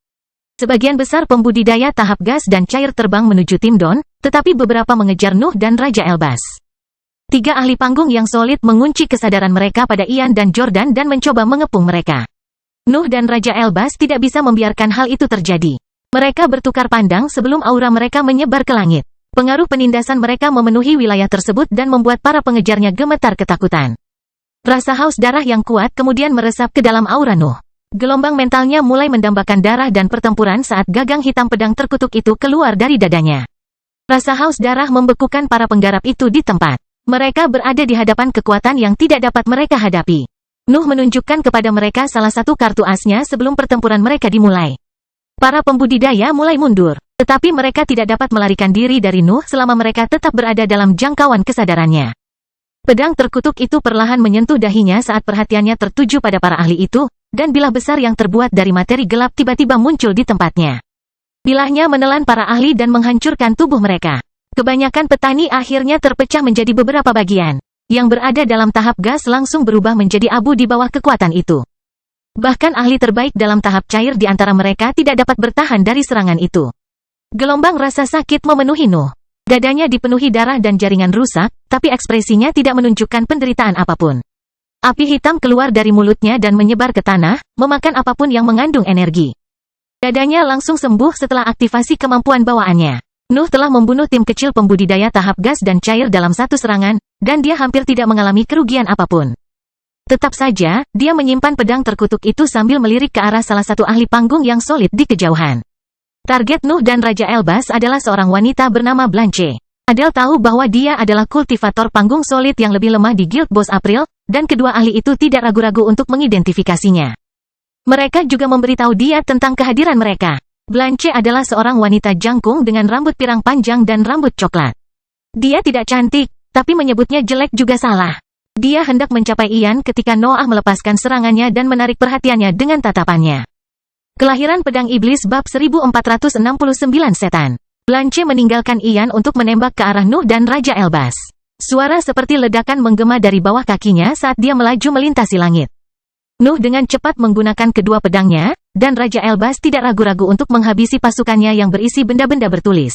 Speaker 1: Sebagian besar pembudidaya tahap gas dan cair terbang menuju tim Dawn, tetapi beberapa mengejar Nuh dan Raja Elbas. 3 ahli panggung yang solid mengunci kesadaran mereka pada Ian dan Jordan dan mencoba mengepung mereka. Nuh dan Raja Elbas tidak bisa membiarkan hal itu terjadi. Mereka bertukar pandang sebelum aura mereka menyebar ke langit. Pengaruh penindasan mereka memenuhi wilayah tersebut dan membuat para pengejarnya gemetar ketakutan. Rasa haus darah yang kuat kemudian meresap ke dalam aura Nuh. Gelombang mentalnya mulai mendambakan darah dan pertempuran saat gagang hitam pedang terkutuk itu keluar dari dadanya. Rasa haus darah membekukan para penggarap itu di tempat. Mereka berada di hadapan kekuatan yang tidak dapat mereka hadapi. Nuh menunjukkan kepada mereka salah satu kartu asnya sebelum pertempuran mereka dimulai. Para pembudidaya mulai mundur, tetapi mereka tidak dapat melarikan diri dari Nuh selama mereka tetap berada dalam jangkauan kesadarannya. Pedang terkutuk itu perlahan menyentuh dahinya saat perhatiannya tertuju pada para ahli itu, dan bilah besar yang terbuat dari materi gelap tiba-tiba muncul di tempatnya. Bilahnya menelan para ahli dan menghancurkan tubuh mereka. Kebanyakan petani akhirnya terpecah menjadi beberapa bagian. Yang berada dalam tahap gas langsung berubah menjadi abu di bawah kekuatan itu. Bahkan ahli terbaik dalam tahap cair di antara mereka tidak dapat bertahan dari serangan itu. Gelombang rasa sakit memenuhi Nuh. Dadanya dipenuhi darah dan jaringan rusak, tapi ekspresinya tidak menunjukkan penderitaan apapun. Api hitam keluar dari mulutnya dan menyebar ke tanah, memakan apapun yang mengandung energi. Dadanya langsung sembuh setelah aktivasi kemampuan bawaannya. Nuh telah membunuh tim kecil pembudidaya tahap gas dan cair dalam satu serangan, dan dia hampir tidak mengalami kerugian apapun. Tetap saja, dia menyimpan pedang terkutuk itu sambil melirik ke arah salah satu ahli panggung yang solid di kejauhan. Target Nuh dan Raja Elbas adalah seorang wanita bernama Blanche. Adele tahu bahwa dia adalah kultivator panggung solid yang lebih lemah di Guild Bos April, dan kedua ahli itu tidak ragu-ragu untuk mengidentifikasinya. Mereka juga memberitahu dia tentang kehadiran mereka. Blanche adalah seorang wanita jangkung dengan rambut pirang panjang dan rambut coklat. Dia tidak cantik, tapi menyebutnya jelek juga salah. Dia hendak mencapai Ian ketika Noah melepaskan serangannya dan menarik perhatiannya dengan tatapannya. Kelahiran Pedang Iblis bab 1469 Setan. Blanche meninggalkan Ian untuk menembak ke arah Nuh dan Raja Elbas. Suara seperti ledakan menggema dari bawah kakinya saat dia melaju melintasi langit. Nuh dengan cepat menggunakan kedua pedangnya, dan Raja Elbas tidak ragu-ragu untuk menghabisi pasukannya yang berisi benda-benda bertulis.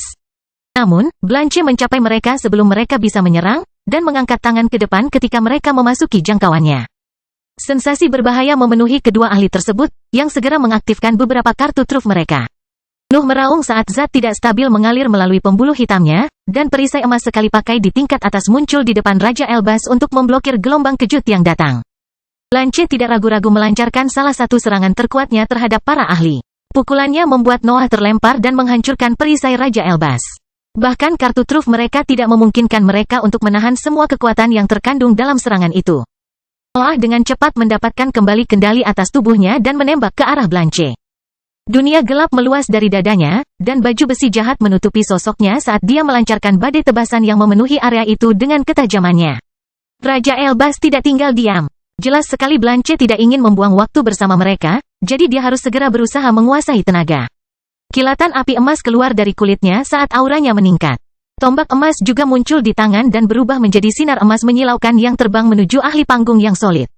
Speaker 1: Namun, Blanche mencapai mereka sebelum mereka bisa menyerang, dan mengangkat tangan ke depan ketika mereka memasuki jangkauannya. Sensasi berbahaya memenuhi kedua ahli tersebut, yang segera mengaktifkan beberapa kartu truf mereka. Nuh meraung saat zat tidak stabil mengalir melalui pembuluh hitamnya, dan perisai emas sekali pakai di tingkat atas muncul di depan Raja Elbas untuk memblokir gelombang kejut yang datang. Blanche tidak ragu-ragu melancarkan salah satu serangan terkuatnya terhadap para ahli. Pukulannya membuat Noah terlempar dan menghancurkan perisai Raja Elbas. Bahkan kartu truf mereka tidak memungkinkan mereka untuk menahan semua kekuatan yang terkandung dalam serangan itu. Noah dengan cepat mendapatkan kembali kendali atas tubuhnya dan menembak ke arah Blanche. Dunia gelap meluas dari dadanya, dan baju besi jahat menutupi sosoknya saat dia melancarkan badai tebasan yang memenuhi area itu dengan ketajamannya. Raja Elbas tidak tinggal diam. Jelas sekali Blanche tidak ingin membuang waktu bersama mereka, jadi dia harus segera berusaha menguasai tenaga. Kilatan api emas keluar dari kulitnya saat auranya meningkat. Tombak emas juga muncul di tangan dan berubah menjadi sinar emas menyilaukan yang terbang menuju ahli panggung yang solid.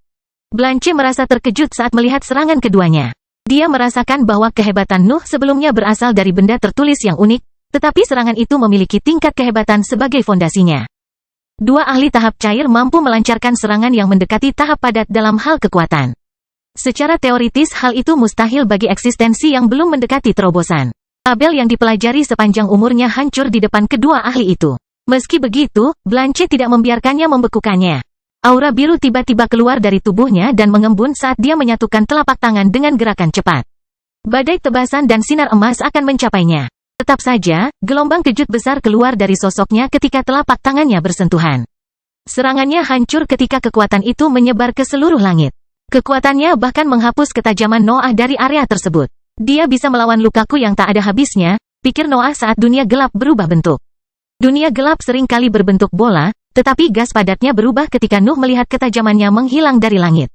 Speaker 1: Blanche merasa terkejut saat melihat serangan keduanya. Dia merasakan bahwa kehebatan Nuh sebelumnya berasal dari benda tertulis yang unik, tetapi serangan itu memiliki tingkat kehebatan sebagai fondasinya. Dua ahli tahap cair mampu melancarkan serangan yang mendekati tahap padat dalam hal kekuatan. Secara teoritis hal itu mustahil bagi eksistensi yang belum mendekati terobosan. Tabel yang dipelajari sepanjang umurnya hancur di depan kedua ahli itu. Meski begitu, Blanche tidak membiarkannya membekukannya. Aura biru tiba-tiba keluar dari tubuhnya dan mengembun saat dia menyatukan telapak tangan dengan gerakan cepat. Badai tebasan dan sinar emas akan mencapainya. Tetap saja, gelombang kejut besar keluar dari sosoknya ketika telapak tangannya bersentuhan. Serangannya hancur ketika kekuatan itu menyebar ke seluruh langit. Kekuatannya bahkan menghapus ketajaman Noah dari area tersebut. Dia bisa melawan Lukaku yang tak ada habisnya, pikir Noah saat dunia gelap berubah bentuk. Dunia gelap sering kali berbentuk bola, tetapi gas padatnya berubah ketika Nuh melihat ketajamannya menghilang dari langit.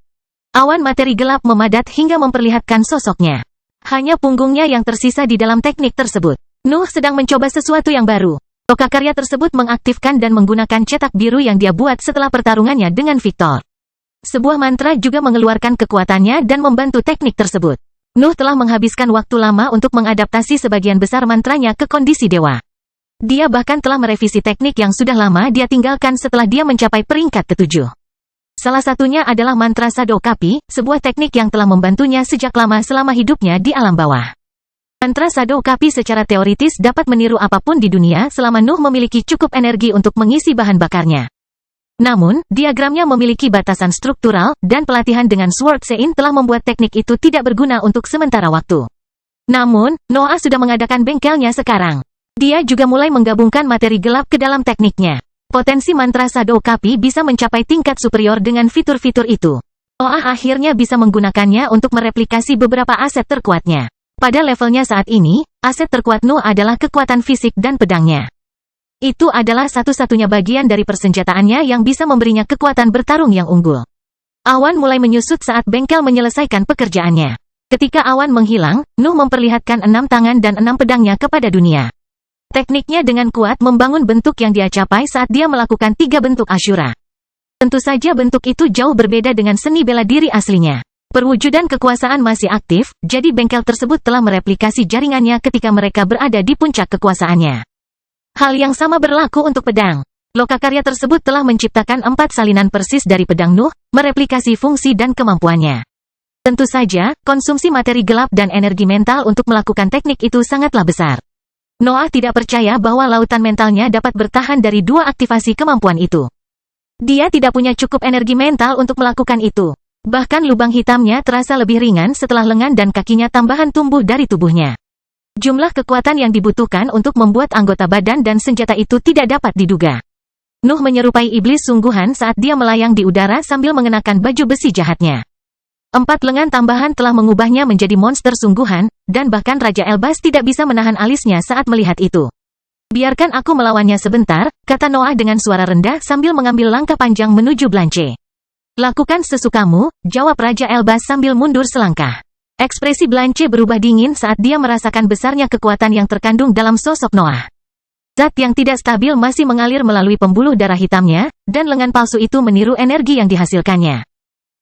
Speaker 1: Awan materi gelap memadat hingga memperlihatkan sosoknya. Hanya punggungnya yang tersisa di dalam teknik tersebut. Nuh sedang mencoba sesuatu yang baru. Lokakarya tersebut mengaktifkan dan menggunakan cetak biru yang dia buat setelah pertarungannya dengan Victor. Sebuah mantra juga mengeluarkan kekuatannya dan membantu teknik tersebut. Nuh telah menghabiskan waktu lama untuk mengadaptasi sebagian besar mantranya ke kondisi dewa. Dia bahkan telah merevisi teknik yang sudah lama dia tinggalkan setelah dia mencapai peringkat ke-7. Salah satunya adalah mantra Shadow Kapi, sebuah teknik yang telah membantunya sejak lama selama hidupnya di alam bawah. Mantra Shadow Kapi secara teoritis dapat meniru apapun di dunia selama Nuh memiliki cukup energi untuk mengisi bahan bakarnya. Namun, diagramnya memiliki batasan struktural, dan pelatihan dengan Sword Sein telah membuat teknik itu tidak berguna untuk sementara waktu. Namun, Noah sudah mengadakan bengkelnya sekarang. Dia juga mulai menggabungkan materi gelap ke dalam tekniknya. Potensi mantra Shadow Kapi bisa mencapai tingkat superior dengan fitur-fitur itu. Noah akhirnya bisa menggunakannya untuk mereplikasi beberapa aset terkuatnya. Pada levelnya saat ini, aset terkuat Nuh adalah kekuatan fisik dan pedangnya. Itu adalah satu-satunya bagian dari persenjataannya yang bisa memberinya kekuatan bertarung yang unggul. Awan mulai menyusut saat bengkel menyelesaikan pekerjaannya. Ketika awan menghilang, Nuh memperlihatkan 6 tangan dan 6 pedangnya kepada dunia. Tekniknya dengan kuat membangun bentuk yang dia capai saat dia melakukan 3 bentuk Ashura. Tentu saja bentuk itu jauh berbeda dengan seni bela diri aslinya. Perwujudan kekuasaan masih aktif, jadi bengkel tersebut telah mereplikasi jaringannya ketika mereka berada di puncak kekuasaannya. Hal yang sama berlaku untuk pedang. Lokakarya tersebut telah menciptakan 4 salinan persis dari pedang Nuh, mereplikasi fungsi dan kemampuannya. Tentu saja, konsumsi materi gelap dan energi mental untuk melakukan teknik itu sangatlah besar. Noah tidak percaya bahwa lautan mentalnya dapat bertahan dari 2 aktivasi kemampuan itu. Dia tidak punya cukup energi mental untuk melakukan itu. Bahkan lubang hitamnya terasa lebih ringan setelah lengan dan kakinya tambahan tumbuh dari tubuhnya. Jumlah kekuatan yang dibutuhkan untuk membuat anggota badan dan senjata itu tidak dapat diduga. Nuh menyerupai iblis sungguhan saat dia melayang di udara sambil mengenakan baju besi jahatnya. 4 lengan tambahan telah mengubahnya menjadi monster sungguhan, dan bahkan Raja Elbas tidak bisa menahan alisnya saat melihat itu. Biarkan aku melawannya sebentar, kata Noah dengan suara rendah sambil mengambil langkah panjang menuju Blanche. Lakukan sesukamu, jawab Raja Elbas sambil mundur selangkah. Ekspresi Blanche berubah dingin saat dia merasakan besarnya kekuatan yang terkandung dalam sosok Noah. Zat yang tidak stabil masih mengalir melalui pembuluh darah hitamnya, dan lengan palsu itu meniru energi yang dihasilkannya.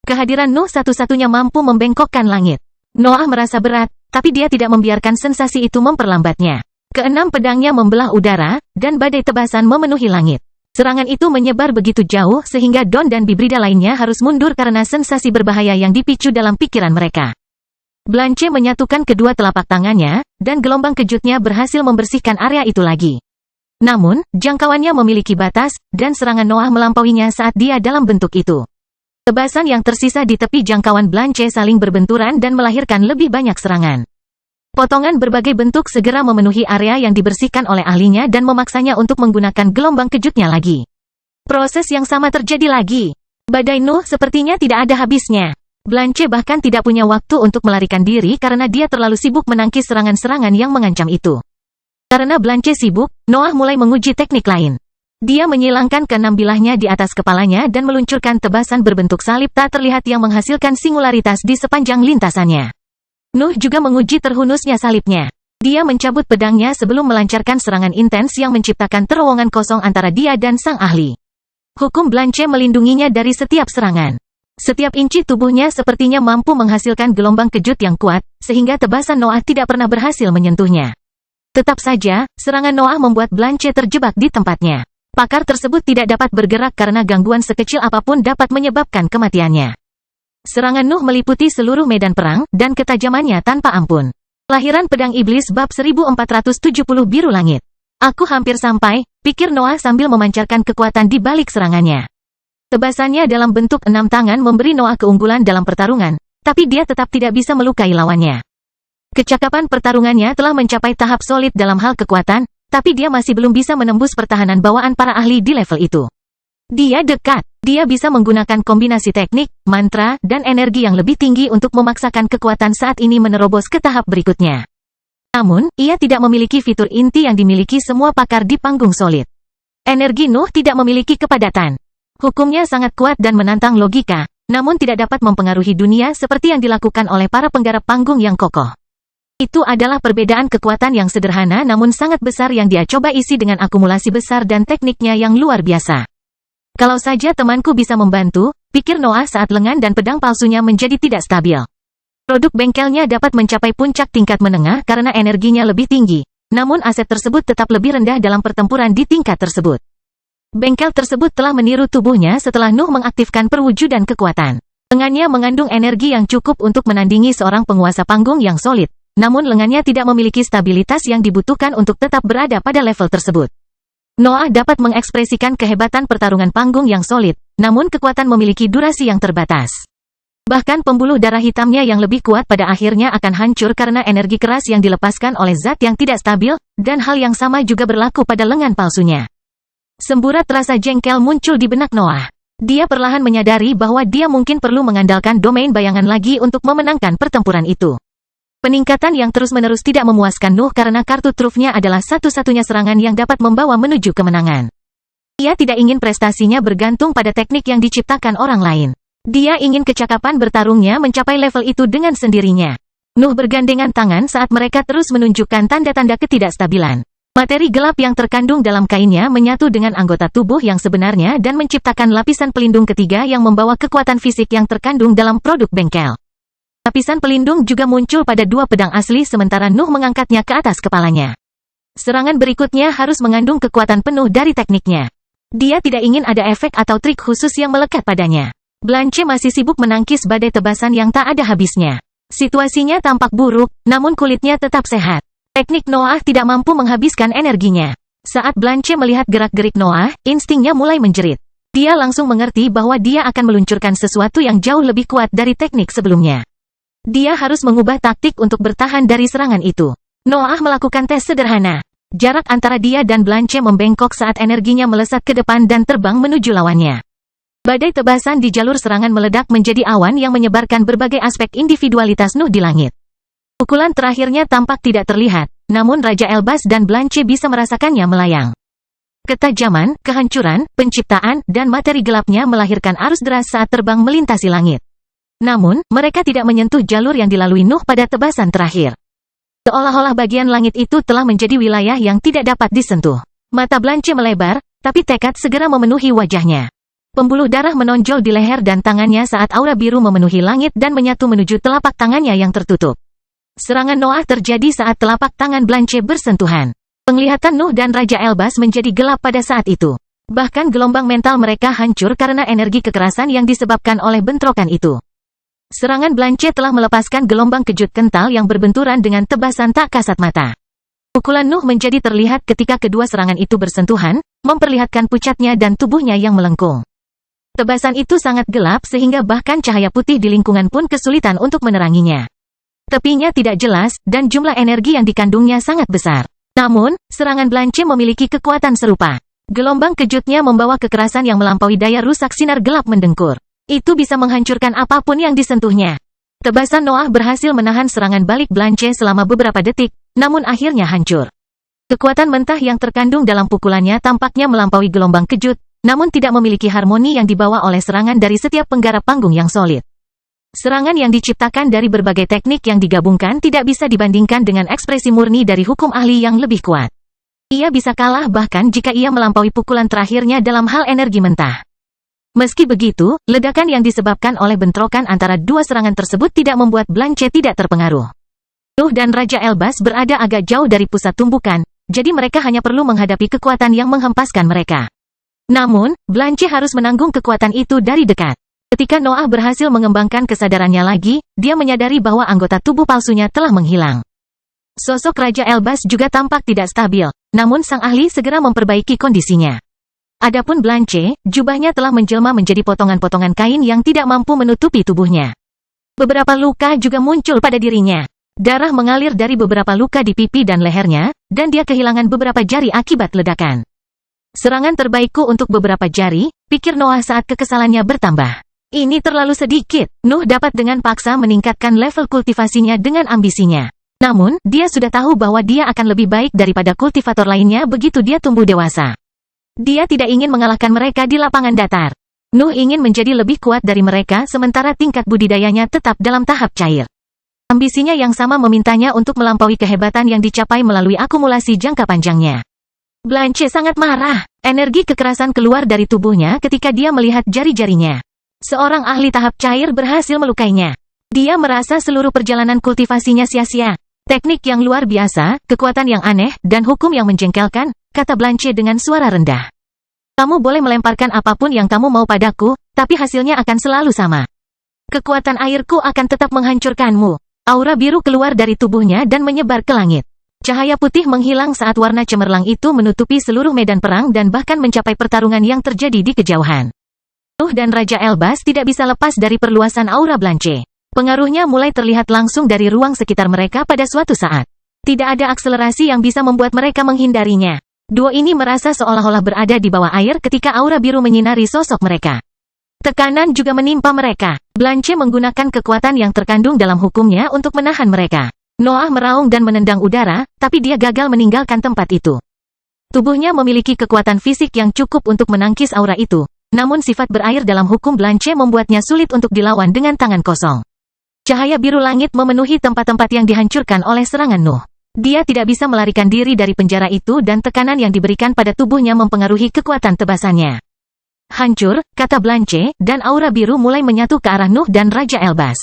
Speaker 1: Kehadiran Nuh satu-satunya mampu membengkokkan langit. Noah merasa berat, tapi dia tidak membiarkan sensasi itu memperlambatnya. Keenam pedangnya membelah udara, dan badai tebasan memenuhi langit. Serangan itu menyebar begitu jauh sehingga Don dan Bibrida lainnya harus mundur karena sensasi berbahaya yang dipicu dalam pikiran mereka. Blanche menyatukan kedua telapak tangannya, dan gelombang kejutnya berhasil membersihkan area itu lagi. Namun, jangkauannya memiliki batas, dan serangan Noah melampauinya saat dia dalam bentuk itu. Tebasan yang tersisa di tepi jangkauan Blanche saling berbenturan dan melahirkan lebih banyak serangan. Potongan berbagai bentuk segera memenuhi area yang dibersihkan oleh ahlinya dan memaksanya untuk menggunakan gelombang kejutnya lagi. Proses yang sama terjadi lagi. Badai Nuh sepertinya tidak ada habisnya. Blanche bahkan tidak punya waktu untuk melarikan diri karena dia terlalu sibuk menangkis serangan-serangan yang mengancam itu. Karena Blanche sibuk, Noah mulai menguji teknik lain. Dia menyilangkan keenam bilahnya di atas kepalanya dan meluncurkan tebasan berbentuk salib tak terlihat yang menghasilkan singularitas di sepanjang lintasannya. Nuh juga menguji terhunusnya salibnya. Dia mencabut pedangnya sebelum melancarkan serangan intens yang menciptakan terowongan kosong antara dia dan sang ahli. Hukum Blanche melindunginya dari setiap serangan. Setiap inci tubuhnya sepertinya mampu menghasilkan gelombang kejut yang kuat, sehingga tebasan Noah tidak pernah berhasil menyentuhnya. Tetap saja, serangan Noah membuat Blanche terjebak di tempatnya. Pakar tersebut tidak dapat bergerak karena gangguan sekecil apapun dapat menyebabkan kematiannya. Serangan Nuh meliputi seluruh medan perang, dan ketajamannya tanpa ampun. Lahiran Pedang Iblis bab 1470 Biru Langit. Aku hampir sampai, pikir Noah sambil memancarkan kekuatan di balik serangannya. Tebasannya dalam bentuk 6 tangan memberi Noah keunggulan dalam pertarungan, tapi dia tetap tidak bisa melukai lawannya. Kecakapan pertarungannya telah mencapai tahap solid dalam hal kekuatan, tapi dia masih belum bisa menembus pertahanan bawaan para ahli di level itu. Dia dekat. Dia bisa menggunakan kombinasi teknik, mantra, dan energi yang lebih tinggi untuk memaksakan kekuatan saat ini menerobos ke tahap berikutnya. Namun, ia tidak memiliki fitur inti yang dimiliki semua pakar di panggung solid. Energi Nuh tidak memiliki kepadatan. Hukumnya sangat kuat dan menantang logika, namun tidak dapat mempengaruhi dunia seperti yang dilakukan oleh para penggarap panggung yang kokoh. Itu adalah perbedaan kekuatan yang sederhana namun sangat besar yang dia coba isi dengan akumulasi besar dan tekniknya yang luar biasa. Kalau saja temanku bisa membantu, pikir Noah saat lengan dan pedang palsunya menjadi tidak stabil. Produk bengkelnya dapat mencapai puncak tingkat menengah karena energinya lebih tinggi, namun aset tersebut tetap lebih rendah dalam pertempuran di tingkat tersebut. Bengkel tersebut telah meniru tubuhnya setelah Nuh mengaktifkan perwujudan kekuatan. Lengannya mengandung energi yang cukup untuk menandingi seorang penguasa panggung yang solid, namun lengannya tidak memiliki stabilitas yang dibutuhkan untuk tetap berada pada level tersebut. Noah dapat mengekspresikan kehebatan pertarungan panggung yang solid, namun kekuatan memiliki durasi yang terbatas. Bahkan pembuluh darah hitamnya yang lebih kuat pada akhirnya akan hancur karena energi keras yang dilepaskan oleh zat yang tidak stabil, dan hal yang sama juga berlaku pada lengan palsunya. Semburat rasa jengkel muncul di benak Noah. Dia perlahan menyadari bahwa dia mungkin perlu mengandalkan domain bayangan lagi untuk memenangkan pertempuran itu. Peningkatan yang terus-menerus tidak memuaskan Nuh karena kartu trufnya adalah satu-satunya serangan yang dapat membawa menuju kemenangan. Ia tidak ingin prestasinya bergantung pada teknik yang diciptakan orang lain. Dia ingin kecakapan bertarungnya mencapai level itu dengan sendirinya. Nuh bergandengan tangan saat mereka terus menunjukkan tanda-tanda ketidakstabilan. Materi gelap yang terkandung dalam kainnya menyatu dengan anggota tubuh yang sebenarnya dan menciptakan lapisan pelindung ketiga yang membawa kekuatan fisik yang terkandung dalam produk bengkel. Lapisan pelindung juga muncul pada dua pedang asli sementara Nuh mengangkatnya ke atas kepalanya. Serangan berikutnya harus mengandung kekuatan penuh dari tekniknya. Dia tidak ingin ada efek atau trik khusus yang melekat padanya. Blanche masih sibuk menangkis badai tebasan yang tak ada habisnya. Situasinya tampak buruk, namun kulitnya tetap sehat. Teknik Noah tidak mampu menghabiskan energinya. Saat Blanche melihat gerak-gerik Noah, instingnya mulai menjerit. Dia langsung mengerti bahwa dia akan meluncurkan sesuatu yang jauh lebih kuat dari teknik sebelumnya. Dia harus mengubah taktik untuk bertahan dari serangan itu. Noah melakukan tes sederhana. Jarak antara dia dan Blanche membengkok saat energinya melesat ke depan dan terbang menuju lawannya. Badai tebasan di jalur serangan meledak menjadi awan yang menyebarkan berbagai aspek individualitas Nuh di langit. Pukulan terakhirnya tampak tidak terlihat, namun Raja Elbas dan Blanche bisa merasakannya melayang. Ketajaman, kehancuran, penciptaan, dan materi gelapnya melahirkan arus deras saat terbang melintasi langit. Namun, mereka tidak menyentuh jalur yang dilalui Nuh pada tebasan terakhir. Seolah-olah bagian langit itu telah menjadi wilayah yang tidak dapat disentuh. Mata Blanche melebar, tapi tekad segera memenuhi wajahnya. Pembuluh darah menonjol di leher dan tangannya saat aura biru memenuhi langit dan menyatu menuju telapak tangannya yang tertutup. Serangan Noah terjadi saat telapak tangan Blanche bersentuhan. Penglihatan Nuh dan Raja Elbas menjadi gelap pada saat itu. Bahkan gelombang mental mereka hancur karena energi kekerasan yang disebabkan oleh bentrokan itu. Serangan Blanche telah melepaskan gelombang kejut kental yang berbenturan dengan tebasan tak kasat mata. Pukulan Nuh menjadi terlihat ketika kedua serangan itu bersentuhan, memperlihatkan pucatnya dan tubuhnya yang melengkung. Tebasan itu sangat gelap sehingga bahkan cahaya putih di lingkungan pun kesulitan untuk meneranginya. Tepinya tidak jelas, dan jumlah energi yang dikandungnya sangat besar. Namun, serangan Blanche memiliki kekuatan serupa. Gelombang kejutnya membawa kekerasan yang melampaui daya rusak sinar gelap mendengkur. Itu bisa menghancurkan apapun yang disentuhnya. Tebasan Noah berhasil menahan serangan balik Blanche selama beberapa detik, namun akhirnya hancur. Kekuatan mentah yang terkandung dalam pukulannya tampaknya melampaui gelombang kejut, namun tidak memiliki harmoni yang dibawa oleh serangan dari setiap penggarap panggung yang solid. Serangan yang diciptakan dari berbagai teknik yang digabungkan tidak bisa dibandingkan dengan ekspresi murni dari hukum ahli yang lebih kuat. Ia bisa kalah bahkan jika ia melampaui pukulan terakhirnya dalam hal energi mentah. Meski begitu, ledakan yang disebabkan oleh bentrokan antara dua serangan tersebut tidak membuat Blanche tidak terpengaruh. Nuh dan Raja Elbas berada agak jauh dari pusat tumbukan, jadi mereka hanya perlu menghadapi kekuatan yang menghempaskan mereka. Namun, Blanche harus menanggung kekuatan itu dari dekat. Ketika Noah berhasil mengembangkan kesadarannya lagi, dia menyadari bahwa anggota tubuh palsunya telah menghilang. Sosok Raja Elbas juga tampak tidak stabil, namun sang ahli segera memperbaiki kondisinya. Adapun Blanche, jubahnya telah menjelma menjadi potongan-potongan kain yang tidak mampu menutupi tubuhnya. Beberapa luka juga muncul pada dirinya. Darah mengalir dari beberapa luka di pipi dan lehernya, dan dia kehilangan beberapa jari akibat ledakan. Serangan terbaikku untuk beberapa jari, pikir Noah saat kekesalannya bertambah. Ini terlalu sedikit. Nuh dapat dengan paksa meningkatkan level kultivasinya dengan ambisinya. Namun, dia sudah tahu bahwa dia akan lebih baik daripada kultivator lainnya begitu dia tumbuh dewasa. Dia tidak ingin mengalahkan mereka di lapangan datar. Nuh ingin menjadi lebih kuat dari mereka sementara tingkat budidayanya tetap dalam tahap cair. Ambisinya yang sama memintanya untuk melampaui kehebatan yang dicapai melalui akumulasi jangka panjangnya. Blanche sangat marah. Energi kekerasan keluar dari tubuhnya ketika dia melihat jari-jarinya. Seorang ahli tahap cair berhasil melukainya. Dia merasa seluruh perjalanan kultivasinya sia-sia. Teknik yang luar biasa, kekuatan yang aneh, dan hukum yang menjengkelkan, kata Blanche dengan suara rendah. Kamu boleh melemparkan apapun yang kamu mau padaku, tapi hasilnya akan selalu sama. Kekuatan airku akan tetap menghancurkanmu. Aura biru keluar dari tubuhnya dan menyebar ke langit. Cahaya putih menghilang saat warna cemerlang itu menutupi seluruh medan perang dan bahkan mencapai pertarungan yang terjadi di kejauhan. Nuh dan Raja Elbas tidak bisa lepas dari perluasan aura Blanche. Pengaruhnya mulai terlihat langsung dari ruang sekitar mereka pada suatu saat. Tidak ada akselerasi yang bisa membuat mereka menghindarinya. Duo ini merasa seolah-olah berada di bawah air ketika aura biru menyinari sosok mereka. Tekanan juga menimpa mereka. Blanche menggunakan kekuatan yang terkandung dalam hukumnya untuk menahan mereka. Noah meraung dan menendang udara, tapi dia gagal meninggalkan tempat itu. Tubuhnya memiliki kekuatan fisik yang cukup untuk menangkis aura itu. Namun sifat berair dalam hukum Blanche membuatnya sulit untuk dilawan dengan tangan kosong. Cahaya biru langit memenuhi tempat-tempat yang dihancurkan oleh serangan Nuh. Dia tidak bisa melarikan diri dari penjara itu dan tekanan yang diberikan pada tubuhnya mempengaruhi kekuatan tebasannya. Hancur, kata Blanche, dan aura biru mulai menyatu ke arah Nuh dan Raja Elbas.